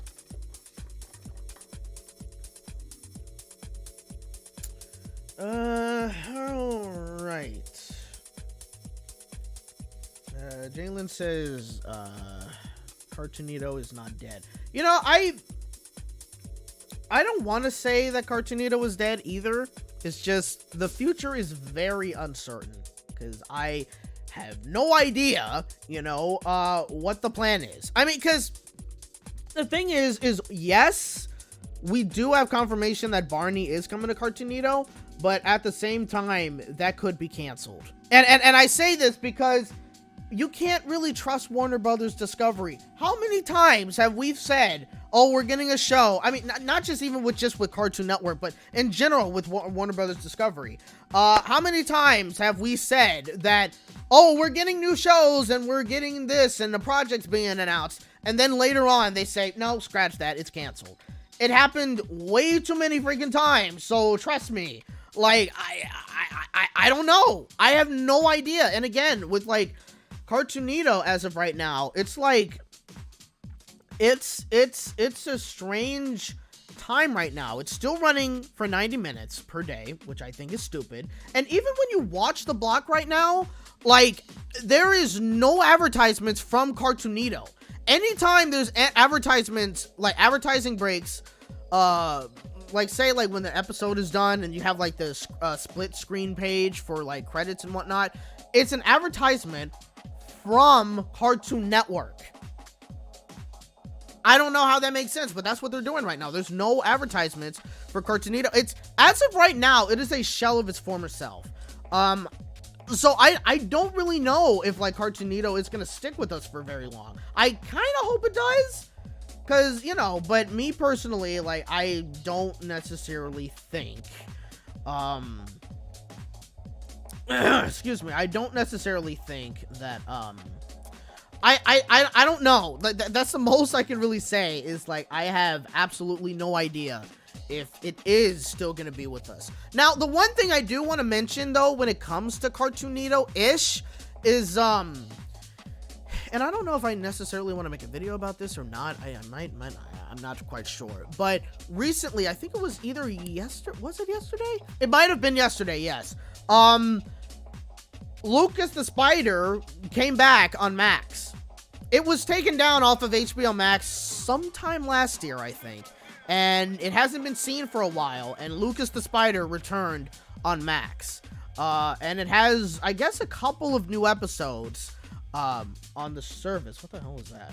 All right. Jalen says, Cartoonito is not dead. You know, I don't want to say that Cartoonito is dead either. It's just the future is very uncertain because I have no idea, you know, what the plan is. I mean, because the thing is yes, we do have confirmation that Barney is coming to Cartoonito, but at the same time, that could be canceled. And I say this because you can't really trust Warner Brothers Discovery. How many times have we said, oh, we're getting a show. I mean, not just even with Cartoon Network, but in general with Warner Brothers Discovery. How many times have we said that, oh, we're getting new shows and we're getting this and the project's being announced, and then later on they say, no, scratch that, it's canceled. It happened way too many freaking times, so trust me. Like, I don't know. I have no idea. And again, with like Cartoonito as of right now, it's like, it's a strange time right now. It's still running for 90 minutes per day, which I think is stupid. And even when you watch the block right now, like, there is no advertisements from Cartoonito. Anytime there's advertisements, like advertising breaks, like say like when the episode is done and you have like the split screen page for like credits and whatnot, it's an advertisement from Cartoon Network. I don't know how that makes sense, but that's what they're doing right now. There's no advertisements for Cartoonito. It's, as of right now, it is a shell of its former self. So I don't really know if like Cartoonito is gonna stick with us for very long. I kind of hope it does, because, you know, but me personally, like, I don't necessarily think, excuse me, I don't necessarily think that, I don't know. That's the most I can really say, is like, I have absolutely no idea if it is still going to be with us. Now, the one thing I do want to mention, though, when it comes to Cartoonito-ish, is, and I don't know if I necessarily want to make a video about this or not. I might, I'm not quite sure. But recently, I think it was either was it yesterday? It might have been yesterday, yes. Lucas the Spider came back on Max. It was taken down off of HBO Max sometime last year, I think. And it hasn't been seen for a while. And Lucas the Spider returned on Max. And it has, I guess, a couple of new episodes on the service. What the hell is that?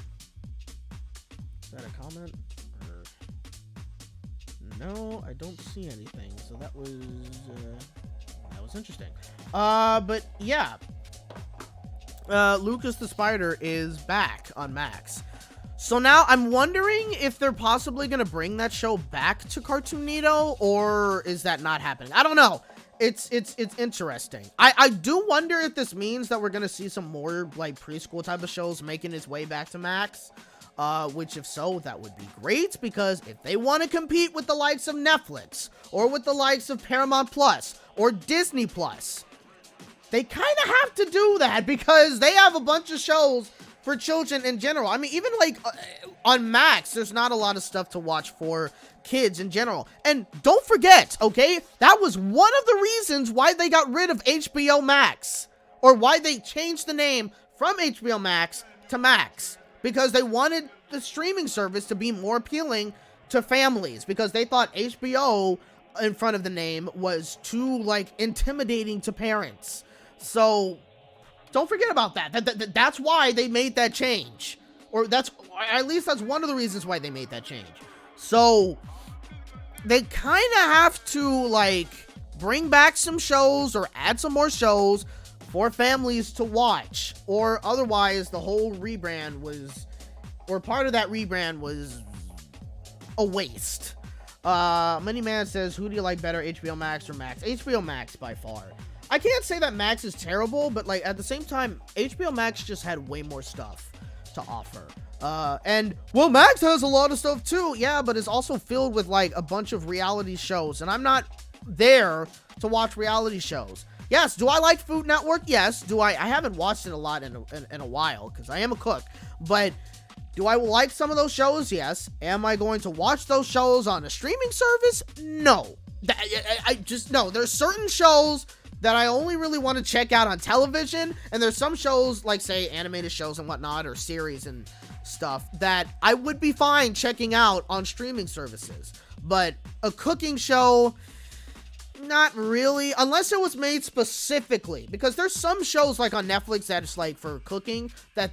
Is that a comment? Or... No, I don't see anything. So that was interesting. But yeah. Lucas the Spider is back on Max. So now I'm wondering if they're possibly going to bring that show back to Cartoonito, or is that not happening? I don't know. It's interesting. I do wonder if this means that we're going to see some more like preschool type of shows making its way back to Max. Which if so, that would be great, because if they want to compete with the likes of Netflix or with the likes of Paramount Plus or Disney Plus, they kind of have to do that, because they have a bunch of shows for children in general. I mean, even like on Max, there's not a lot of stuff to watch for kids in general. And don't forget, okay, that was one of the reasons why they got rid of HBO Max, or why they changed the name from HBO Max to Max, because they wanted the streaming service to be more appealing to families, because they thought HBO in front of the name was too like intimidating to parents. So don't forget about that. That's why they made that change. Or at least that's one of the reasons why they made that change. So they kind of have to like bring back some shows or add some more shows for families to watch, or otherwise the whole rebrand was, or part of that rebrand was a waste. Many Man says, who do you like better, HBO Max or Max? HBO Max by far. I can't say that Max is terrible, but like at the same time, HBO Max just had way more stuff to offer. And well, Max has a lot of stuff too. Yeah, but it's also filled with like a bunch of reality shows, and I'm not there to watch reality shows. Yes, do I like Food Network? Yes. Do I haven't watched it a lot in a while, because I am a cook, but do I like some of those shows? Yes. Am I going to watch those shows on a streaming service? No. I just, no. There's certain shows that I only really want to check out on television, and there's some shows, like, say, animated shows and whatnot, or series and stuff, that I would be fine checking out on streaming services. But a cooking show, not really, unless it was made specifically, because there's some shows, like, on Netflix that is, like, for cooking, that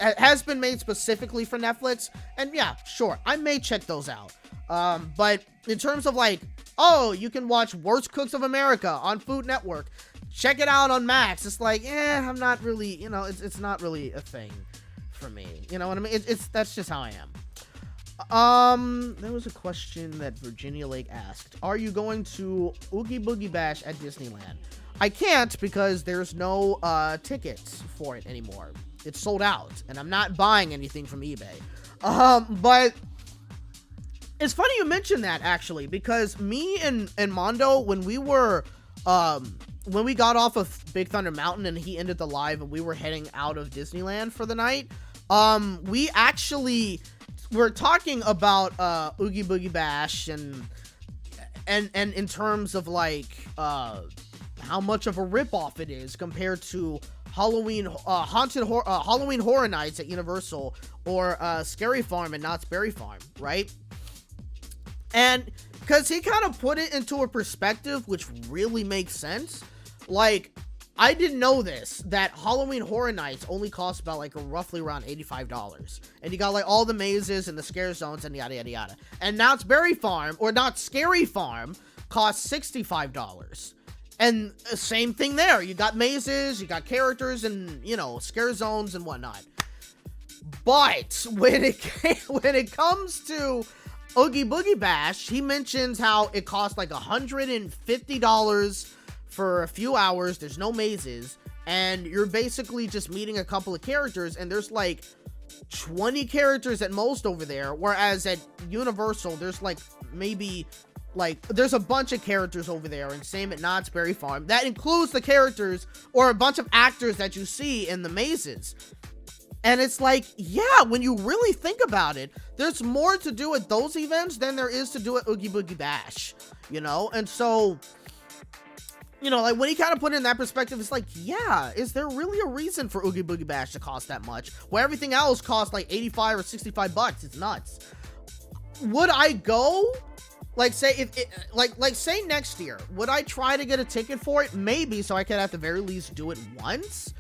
has been made specifically for Netflix, and yeah, sure, I may check those out. But in terms of, like, oh, you can watch Worst Cooks of America on Food Network, check it out on Max, it's like, I'm not really, you know, it's not really a thing for me, you know what I mean? That's just how I am. There was a question that Virginia Lake asked. Are you going to Oogie Boogie Bash at Disneyland? I can't because there's no tickets for it anymore. It's sold out, and I'm not buying anything from eBay. But it's funny you mentioned that, actually, because me and Mondo, when we got off of Big Thunder Mountain and he ended the live and we were heading out of Disneyland for the night, we actually were talking about Oogie Boogie Bash and in terms of like how much of a ripoff it is compared to Halloween Halloween Horror Nights at Universal or Scary Farm and Knott's Berry Farm, right? And because he kind of put it into a perspective which really makes sense. Like, I didn't know this, that Halloween Horror Nights only cost about like roughly around $85. And you got like all the mazes and the scare zones and yada yada yada. And Knott's Berry Farm, or Knott's Scary Farm, costs $65. And same thing there. You got mazes, you got characters, and, you know, scare zones and whatnot. But when it comes to Oogie Boogie Bash, he mentions how it costs like $150 for a few hours. There's no mazes, and you're basically just meeting a couple of characters, and there's like 20 characters at most over there, whereas at Universal there's like maybe like there's a bunch of characters over there, and same at Knott's Berry Farm. That includes the characters or a bunch of actors that you see in the mazes. And it's like, yeah, when you really think about it, there's more to do at those events than there is to do at Oogie Boogie Bash, you know? And so, you know, like when he kind of put it in that perspective, it's like, yeah, is there really a reason for Oogie Boogie Bash to cost that much where everything else costs like 85 or 65 bucks? It's nuts. Would I go? Like, say if it, like say next year, would I try to get a ticket for it? Maybe, so I could at the very least do it once.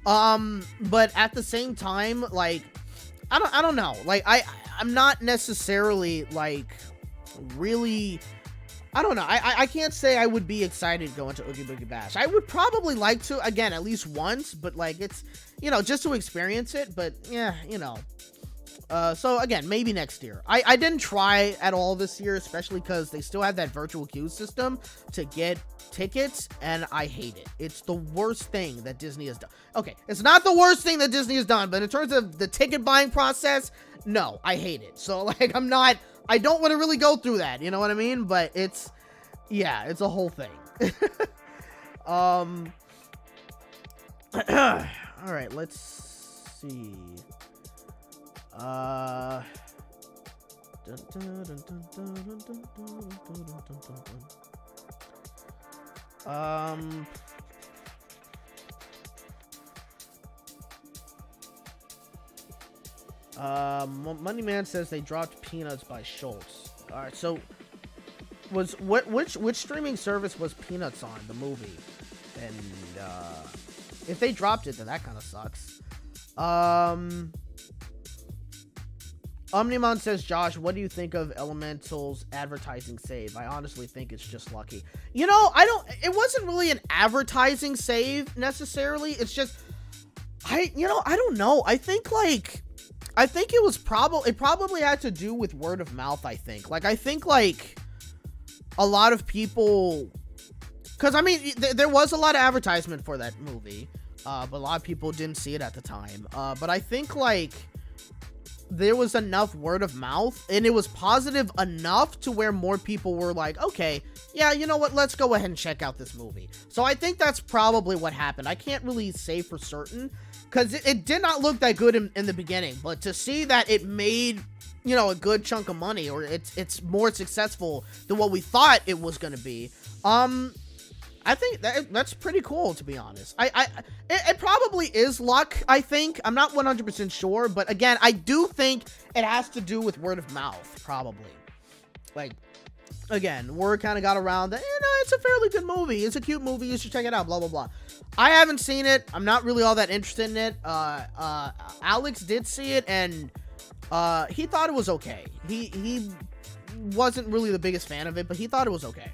But at the same time, like, I don't know. Like, I'm not necessarily like really, I don't know. I can't say I would be excited going to Oogie Boogie Bash. I would probably like to, again, at least once, but like it's, you know, just to experience it. But yeah, you know. So again, maybe next year. I didn't try at all this year, especially because they still have that virtual queue system to get tickets, and I hate it. It's the worst thing that Disney has done. Okay, it's not the worst thing that Disney has done, but in terms of the ticket buying process, no, I hate it. So like, I don't want to really go through that, you know what I mean? But it's, yeah, it's a whole thing. All right, let's see. Money Man says they dropped Peanuts by Schultz. All right, so which streaming service was Peanuts on, the movie? And if they dropped it, then that kind of sucks. Omnimon says, Josh, what do you think of Elemental's advertising save? I honestly think it's just lucky. You know, it wasn't really an advertising save necessarily. It's just, I don't know. I think it probably had to do with word of mouth, I think. Like, I think, like, a lot of people, because, I mean, there was a lot of advertisement for that movie, but a lot of people didn't see it at the time. But I think, like, there was enough word of mouth, and it was positive enough to where more people were like, okay, yeah, you know what, let's go ahead and check out this movie. So I think that's probably what happened. I can't really say for certain, because it did not look that good in the beginning, but to see that it made, you know, a good chunk of money, or it's more successful than what we thought it was going to be, I think that's pretty cool, to be honest. It probably is luck, I think. I'm not 100% sure, but again, I do think it has to do with word of mouth, probably. Like, again, word kind of got around that, you know, it's a fairly good movie. It's a cute movie. You should check it out, blah, blah, blah. I haven't seen it. I'm not really all that interested in it. Alex did see it, and he thought it was okay. He wasn't really the biggest fan of it, but he thought it was okay.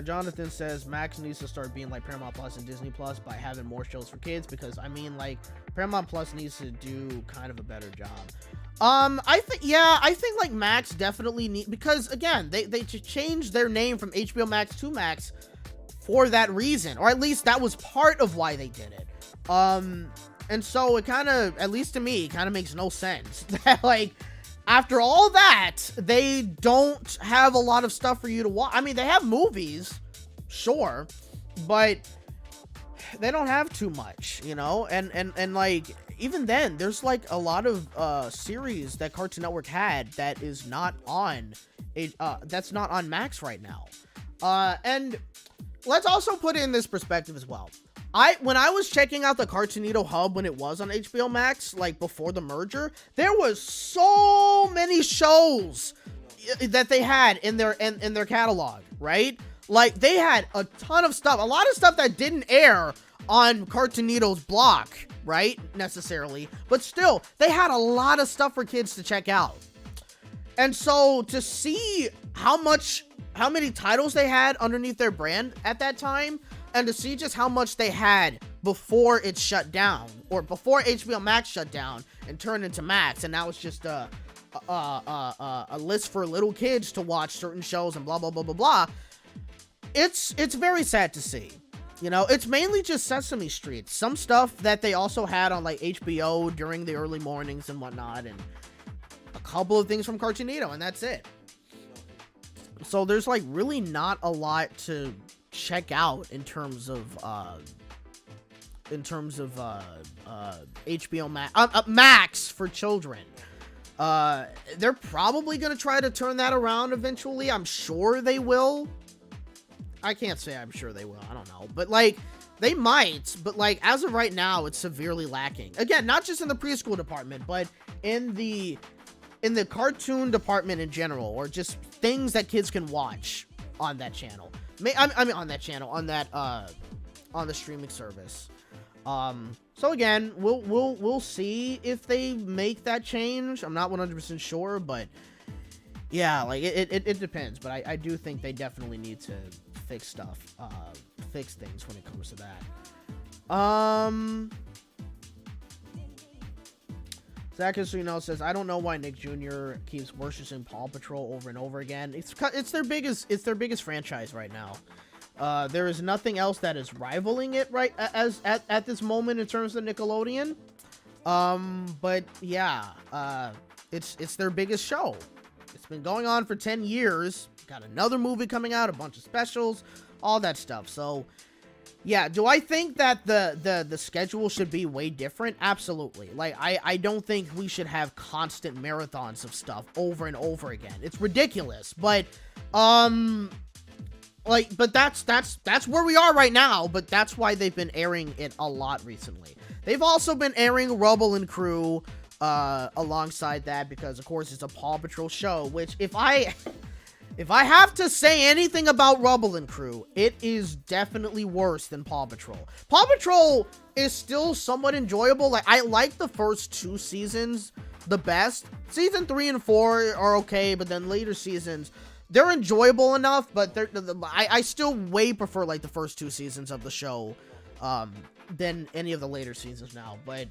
Jonathan says Max needs to start being like Paramount Plus and Disney Plus by having more shows for kids, because I mean, like, Paramount Plus needs to do kind of a better job. I think like Max definitely need, because again, they changed their name from HBO Max to Max for that reason, or at least that was part of why they did it. And so it kind of, at least to me, kind of makes no sense that, like, after all that, they don't have a lot of stuff for you to watch. I mean, they have movies, sure, but they don't have too much, you know? And like, even then, there's like a lot of series that Cartoon Network had that is not on that's not on Max right now. And let's also put it in this perspective as well. When I was checking out the Cartoonito hub when it was on HBO Max, like before the merger, there was so many shows that they had in their catalog, right? Like, they had a ton of stuff, a lot of stuff that didn't air on Cartoonito's block, right? Necessarily, but still, they had a lot of stuff for kids to check out. And so to see how many titles they had underneath their brand at that time, and to see just how much they had before it shut down, or before HBO Max shut down and turned into Max, and now it's just a list for little kids to watch certain shows and blah blah blah blah blah. It's very sad to see. You know, it's mainly just Sesame Street. Some stuff that they also had on like HBO during the early mornings and whatnot, and a couple of things from Cartoonito, and that's it. So there's like really not a lot to check out in terms of HBO Max for children. They're probably gonna try to turn that around eventually. I'm sure they will. I can't say I'm sure they will. I don't know, but like, they might. But like, as of right now, it's severely lacking. Again, not just in the preschool department, but in the cartoon department in general, or just things that kids can watch on that channel. I mean, on the streaming service. So again, we'll see if they make that change. I'm not 100% sure, but yeah, like it depends. But I do think they definitely need to fix things when it comes to that. Zach Histrino says, I don't know why Nick Jr. keeps worshiping Paw Patrol over and over again. It's their biggest franchise right now. There is nothing else that is rivaling it at this moment in terms of Nickelodeon. But yeah, it's their biggest show. It's been going on for 10 years. Got another movie coming out, a bunch of specials, all that stuff. So yeah, do I think that the schedule should be way different? Absolutely. Like, I don't think we should have constant marathons of stuff over and over again. It's ridiculous. But like, but that's where we are right now. But that's why they've been airing it a lot recently. They've also been airing Rubble and Crew alongside that, because of course it's a Paw Patrol show, which if I have to say anything about Rubble and Crew, it is definitely worse than Paw Patrol. Paw Patrol is still somewhat enjoyable. Like, I like the first 2 seasons the best. Season 3 and 4 are okay, but then later seasons, they're enjoyable enough, but I still way prefer like the first 2 seasons of the show than any of the later seasons now. But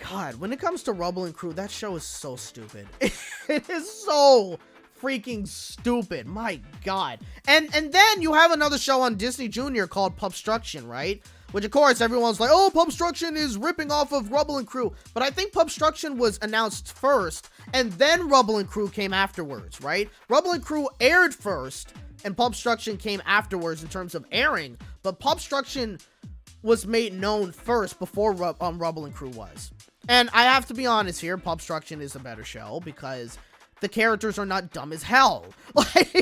God, when it comes to Rubble and Crew, that show is so stupid. It is so freaking stupid. My God. And then you have another show on Disney Junior called Pupstruction, right? Which of course everyone's like, oh, Pupstruction is ripping off of Rubble and Crew. But I think Pupstruction was announced first, and then Rubble and Crew came afterwards, right? Rubble and Crew aired first, and Pupstruction came afterwards in terms of airing. But Pupstruction was made known first before Rubble and Crew was. And I have to be honest here, Pupstruction is a better show because the characters are not dumb as hell. Like,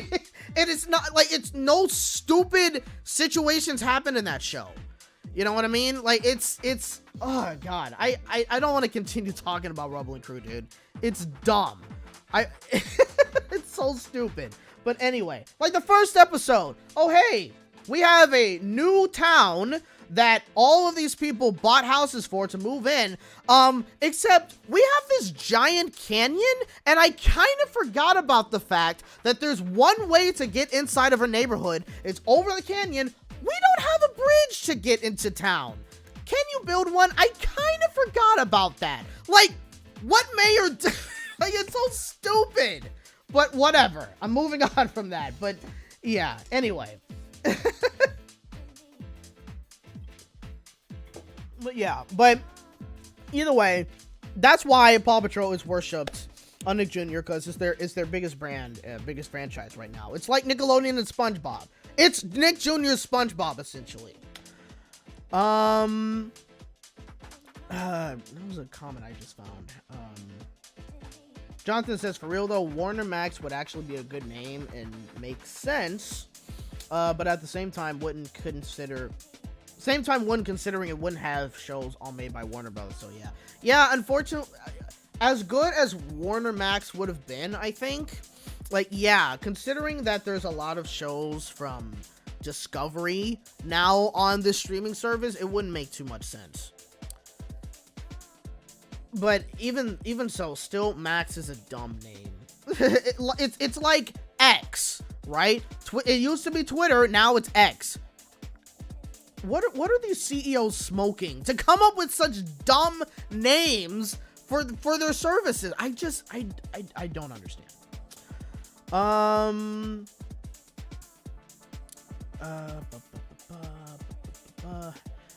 it is not, like, it's no stupid situations happen in that show. You know what I mean? Like, it's, oh God. I don't want to continue talking about Rubble and Crew, dude. It's dumb. It's so stupid. But anyway, like the first episode, oh hey, we have a new town that all of these people bought houses for to move in. Except we have this giant canyon, and I kind of forgot about the fact that there's one way to get inside of a neighborhood. It's over the canyon. We don't have a bridge to get into town. Can you build one? I kind of forgot about that. Like, what mayor like, it's so stupid. But whatever. I'm moving on from that. But yeah, anyway. But yeah, but either way, that's why Paw Patrol is worshipped on Nick Jr. because it's their biggest brand, biggest franchise right now. It's like Nickelodeon and SpongeBob. It's Nick Jr.'s SpongeBob, essentially. That was a comment I just found. Jonathan says, for real though, Warner Max would actually be a good name and make sense, but at the same time wouldn't considering it wouldn't have shows all made by Warner Brothers. So yeah, unfortunately, as good as Warner Max would have been, I think, like, yeah, considering that there's a lot of shows from Discovery now on this streaming service, it wouldn't make too much sense. But even so, still, Max is a dumb name. It's like X, right? It used to be Twitter, now it's X. What are these CEOs smoking to come up with such dumb names for their services? I don't understand.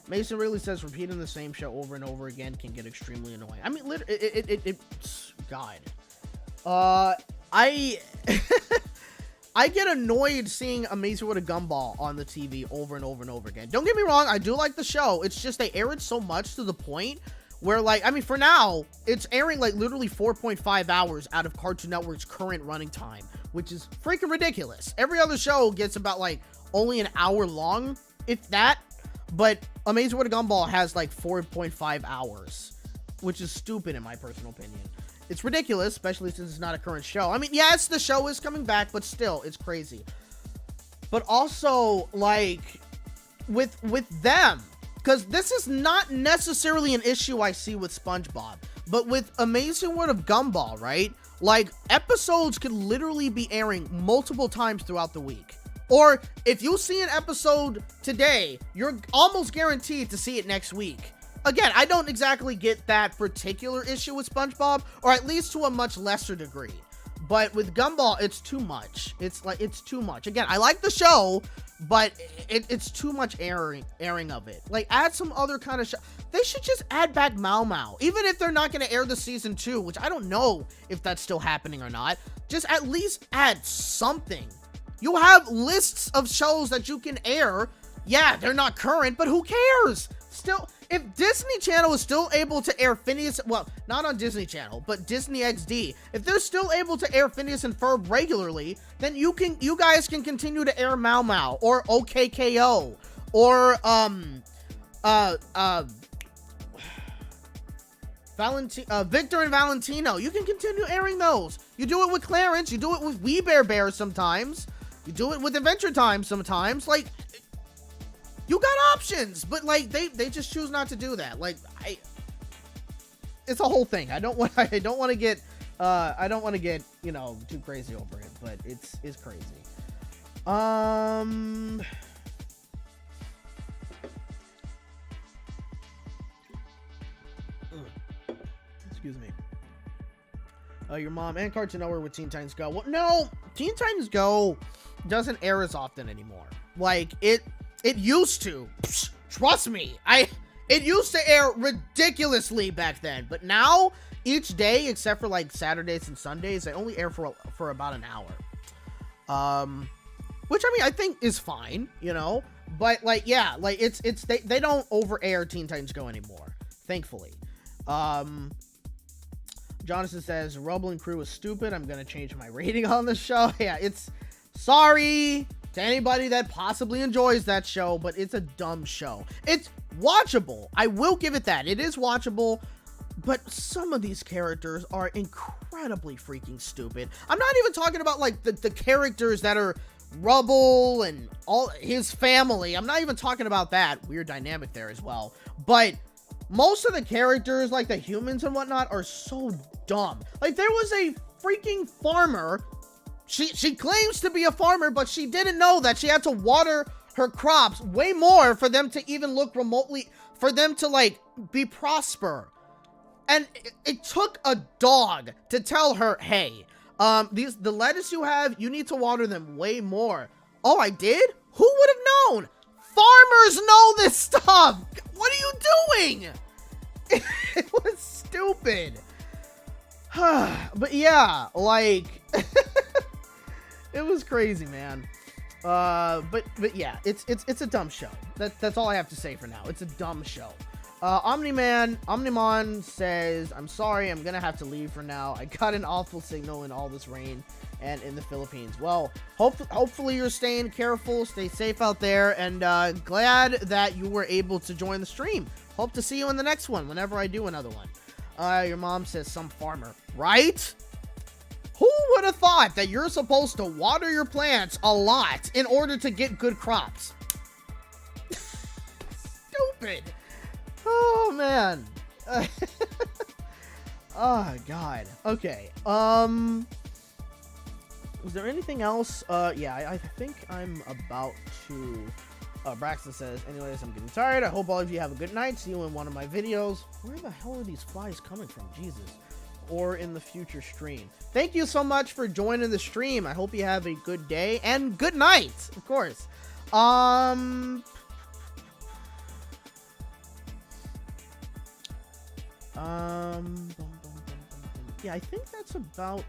Mason really says repeating the same show over and over again can get extremely annoying. I mean, God. I get annoyed seeing Amazing with a Gumball on the TV over and over and over again. Don't get me wrong, I do like the show. It's just they air it so much to the point where, like, I mean, for now, it's airing like literally 4.5 hours out of Cartoon Network's current running time, which is freaking ridiculous. Every other show gets about like only an hour long, if that. But Amazing with a Gumball has like 4.5 hours, which is stupid in my personal opinion. It's ridiculous, especially since it's not a current show. I mean, yes, the show is coming back, but still, it's crazy. But also, like, with them, because this is not necessarily an issue I see with SpongeBob, but with Amazing World of Gumball, right? Like, episodes could literally be airing multiple times throughout the week. Or if you see an episode today, you're almost guaranteed to see it next week. Again, I don't exactly get that particular issue with SpongeBob, or at least to a much lesser degree. But with Gumball, it's too much. It's too much. Again, I like the show, but it's too much airing of it. Like, add some other kind of show. They should just add back Mao Mao. Even if they're not going to air the season 2, which I don't know if that's still happening or not. Just at least add something. You have lists of shows that you can air. Yeah, they're not current, but who cares? Still, if Disney Channel is still able to air Phineas, well, not on Disney Channel, but Disney XD, if they're still able to air Phineas and Ferb regularly, then you guys can continue to air Mao Mao or OKKO or Victor and Valentino. You can continue airing those. You do it with Clarence, you do it with We Bear Bear sometimes. You do it with Adventure Time sometimes. Like, you got options, but like they just choose not to do that. Like, it's a whole thing. I don't want to get you know, too crazy over it, but it's crazy. Excuse me. Your mom and Cartoon Network with Teen Titans Go. Well, no, Teen Titans Go doesn't air as often anymore. Like, it used to. Psh, trust me, it used to air ridiculously back then, but now each day, except for like Saturdays and Sundays, they only air for about an hour. Which, I mean, I think is fine, you know. But like, yeah, like they don't over air Teen Titans Go anymore, thankfully. Jonathan says Rumbling Crew is stupid. I'm gonna change my rating on the show. Yeah, it's sorry to anybody that possibly enjoys that show, but it's a dumb show. It's watchable. I will give it that. It is watchable, but some of these characters are incredibly freaking stupid. I'm not even talking about like the characters that are Rubble and all his family. I'm not even talking about that. Weird dynamic there as well. But most of the characters, like the humans and whatnot, are so dumb. Like, there was a freaking farmer. She claims to be a farmer, but she didn't know that she had to water her crops way more for them to even look remotely, for them to, like, be prosper. And it took a dog to tell her, hey, the lettuce you have, you need to water them way more. Oh, I did? Who would have known? Farmers know this stuff. What are you doing? It was stupid. But yeah, like, it was crazy, man. But yeah, it's a dumb show. That's all I have to say for now. It's a dumb show. Omnimon says, I'm sorry, I'm gonna have to leave for now. I got an awful signal in all this rain and in the Philippines. Well, hopefully you're staying careful, stay safe out there, and glad that you were able to join the stream. Hope to see you in the next one, whenever I do another one. Your mom says some farmer, right? Who would have thought that you're supposed to water your plants a lot in order to get good crops? Stupid. Oh, man. Oh, God. Okay. Is there anything else? Yeah, I think I'm about to... Braxton says, anyways, I'm getting tired. I hope all of you have a good night. See you in one of my videos. Where the hell are these flies coming from? Jesus. Or in the future stream. Thank you so much for joining the stream. I hope you have a good day and good night, of course. Yeah, I think that's about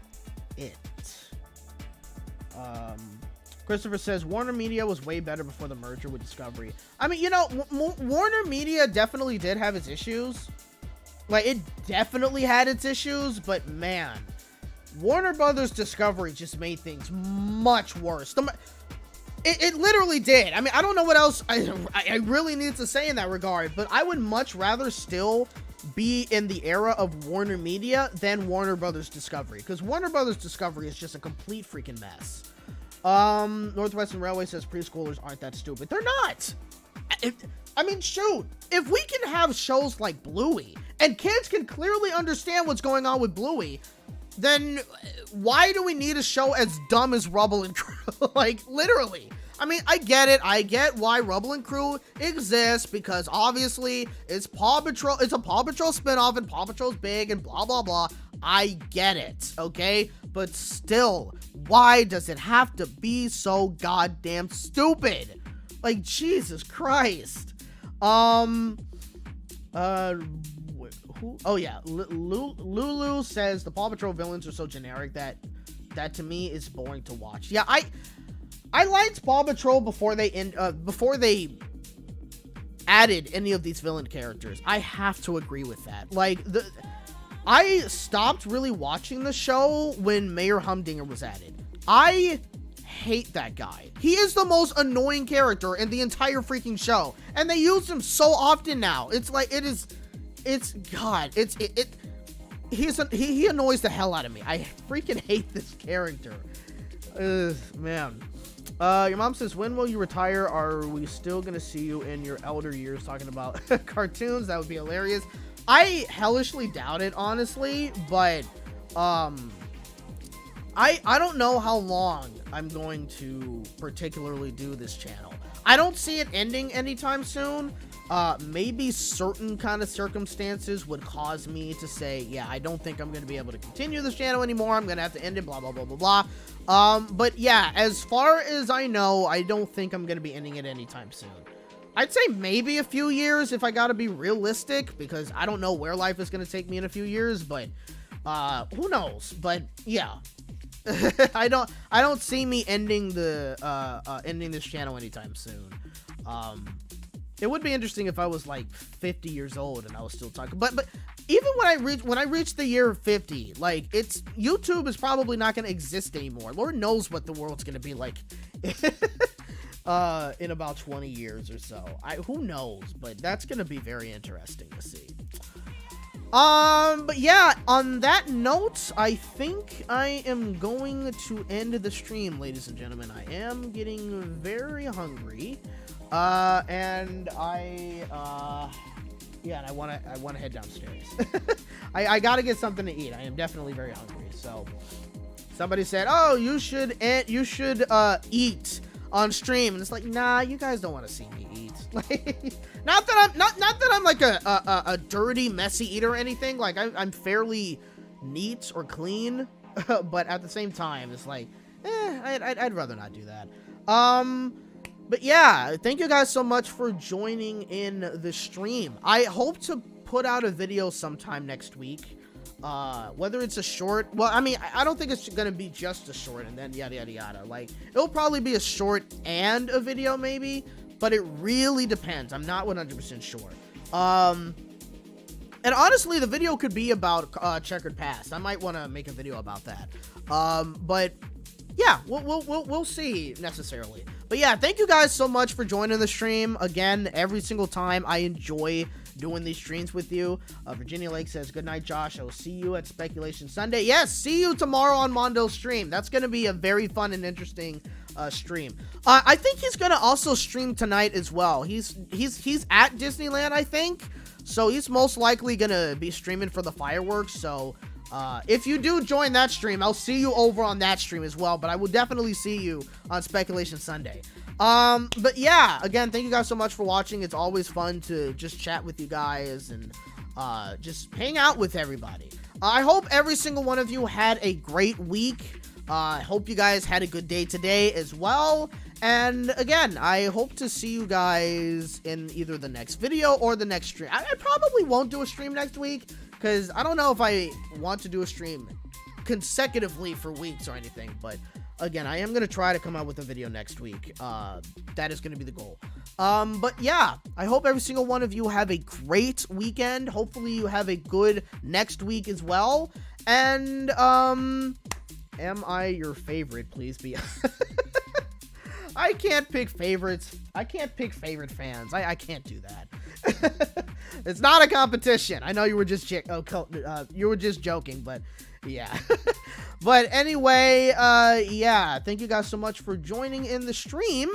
it. Christopher says Warner Media was way better before the merger with Discovery. I mean, you know, Warner Media definitely did have its issues. Like, it definitely had its issues, but man, Warner Brothers Discovery just made things much worse. It literally did. I mean, I don't know what else I really need to say in that regard, but I would much rather still be in the era of Warner Media than Warner Brothers Discovery, because Warner Brothers Discovery is just a complete freaking mess. Northwestern Railway says preschoolers aren't that stupid. They're not. I mean, shoot, if we can have shows like Bluey and kids can clearly understand what's going on with Bluey, then why do we need a show as dumb as Rubble and Crew? Like, literally. I mean, I get it. I get why Rubble and Crew exists, because obviously it's Paw Patrol. It's a Paw Patrol spinoff and Paw Patrol's big and blah, blah, blah. I get it, okay? But still, why does it have to be so goddamn stupid? Like, Jesus Christ. Who? Oh yeah, Lulu says the Paw Patrol villains are so generic that to me is boring to watch. Yeah, I liked Paw Patrol before they added any of these villain characters. I have to agree with that. Like, I stopped really watching the show when Mayor Humdinger was added. I hate that guy. He is the most annoying character in the entire freaking show, and they use him so often now. It's like, he annoys the hell out of me. I freaking hate this character. Man. Your mom says, when will you retire? Are we still gonna see you in your elder years talking about cartoons? That would be hilarious. I hellishly doubt it, honestly, but I don't know how long I'm going to particularly do this channel. I don't see it ending anytime soon. Maybe certain kind of circumstances would cause me to say, yeah, I don't think I'm going to be able to continue this channel anymore. I'm going to have to end it, blah, blah, blah, blah, blah. But yeah, as far as I know, I don't think I'm going to be ending it anytime soon. I'd say maybe a few years if I got to be realistic, because I don't know where life is going to take me in a few years, but who knows? But yeah. I don't see me ending ending this channel anytime soon. It would be interesting if I was like 50 years old and I was still talking, but even when I reach the year 50, like, YouTube is probably not going to exist anymore. Lord knows what the world's going to be like in about 20 years or so. Who knows, but that's going to be very interesting to see. But yeah, on that note, I think I am going to end the stream, ladies and gentlemen. I am getting very hungry. And yeah, and I want to head downstairs. I gotta get something to eat. I am definitely very hungry. So somebody said, "Oh, you should eat on stream," and it's like, nah, you guys don't want to see me eat. Like, not that I'm like a dirty, messy eater or anything. Like, I'm fairly neat or clean, but at the same time, it's like, I'd rather not do that. But yeah, thank you guys so much for joining in the stream. I hope to put out a video sometime next week. Whether it's a short, well, I mean, I don't think it's gonna be just a short and then yada yada yada. Like, it'll probably be a short and a video maybe, but it really depends. I'm not 100% sure. And honestly, the video could be about Checkered Past. I might want to make a video about that. But yeah, we'll see necessarily. But yeah, thank you guys so much for joining the stream. Again, every single time I enjoy doing these streams with you. Virginia Lake says, good night, Josh. I will see you at Speculation Sunday. Yes, see you tomorrow on Mondo's stream. That's going to be a very fun and interesting stream. I think he's going to also stream tonight as well. He's at Disneyland, I think. So he's most likely going to be streaming for the fireworks. So if you do join that stream, I'll see you over on that stream as well. But I will definitely see you on Speculation Sunday. But yeah, again, thank you guys so much for watching. It's always fun to just chat with you guys and just hang out with everybody. I hope every single one of you had a great week. I hope you guys had a good day today as well. And again, I hope to see you guys in either the next video or the next stream. I probably won't do a stream next week because I don't know if I want to do a stream consecutively for weeks or anything. But again, I am going to try to come out with a video next week. That is going to be the goal. But yeah, I hope every single one of you have a great weekend. Hopefully you have a good next week as well. And, am I your favorite? Please be. I can't pick favorites. I can't pick favorite fans. I can't do that. It's not a competition. I know you were just you were just joking, but yeah. But anyway, yeah, thank you guys so much for joining in the stream.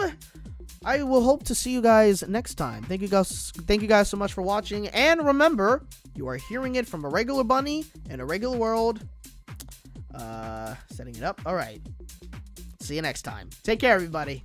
I will hope to see you guys next time. Thank you guys so much for watching. And remember, you are hearing it from a regular bunny in a regular world. Setting it up. All right. See you next time. Take care, everybody.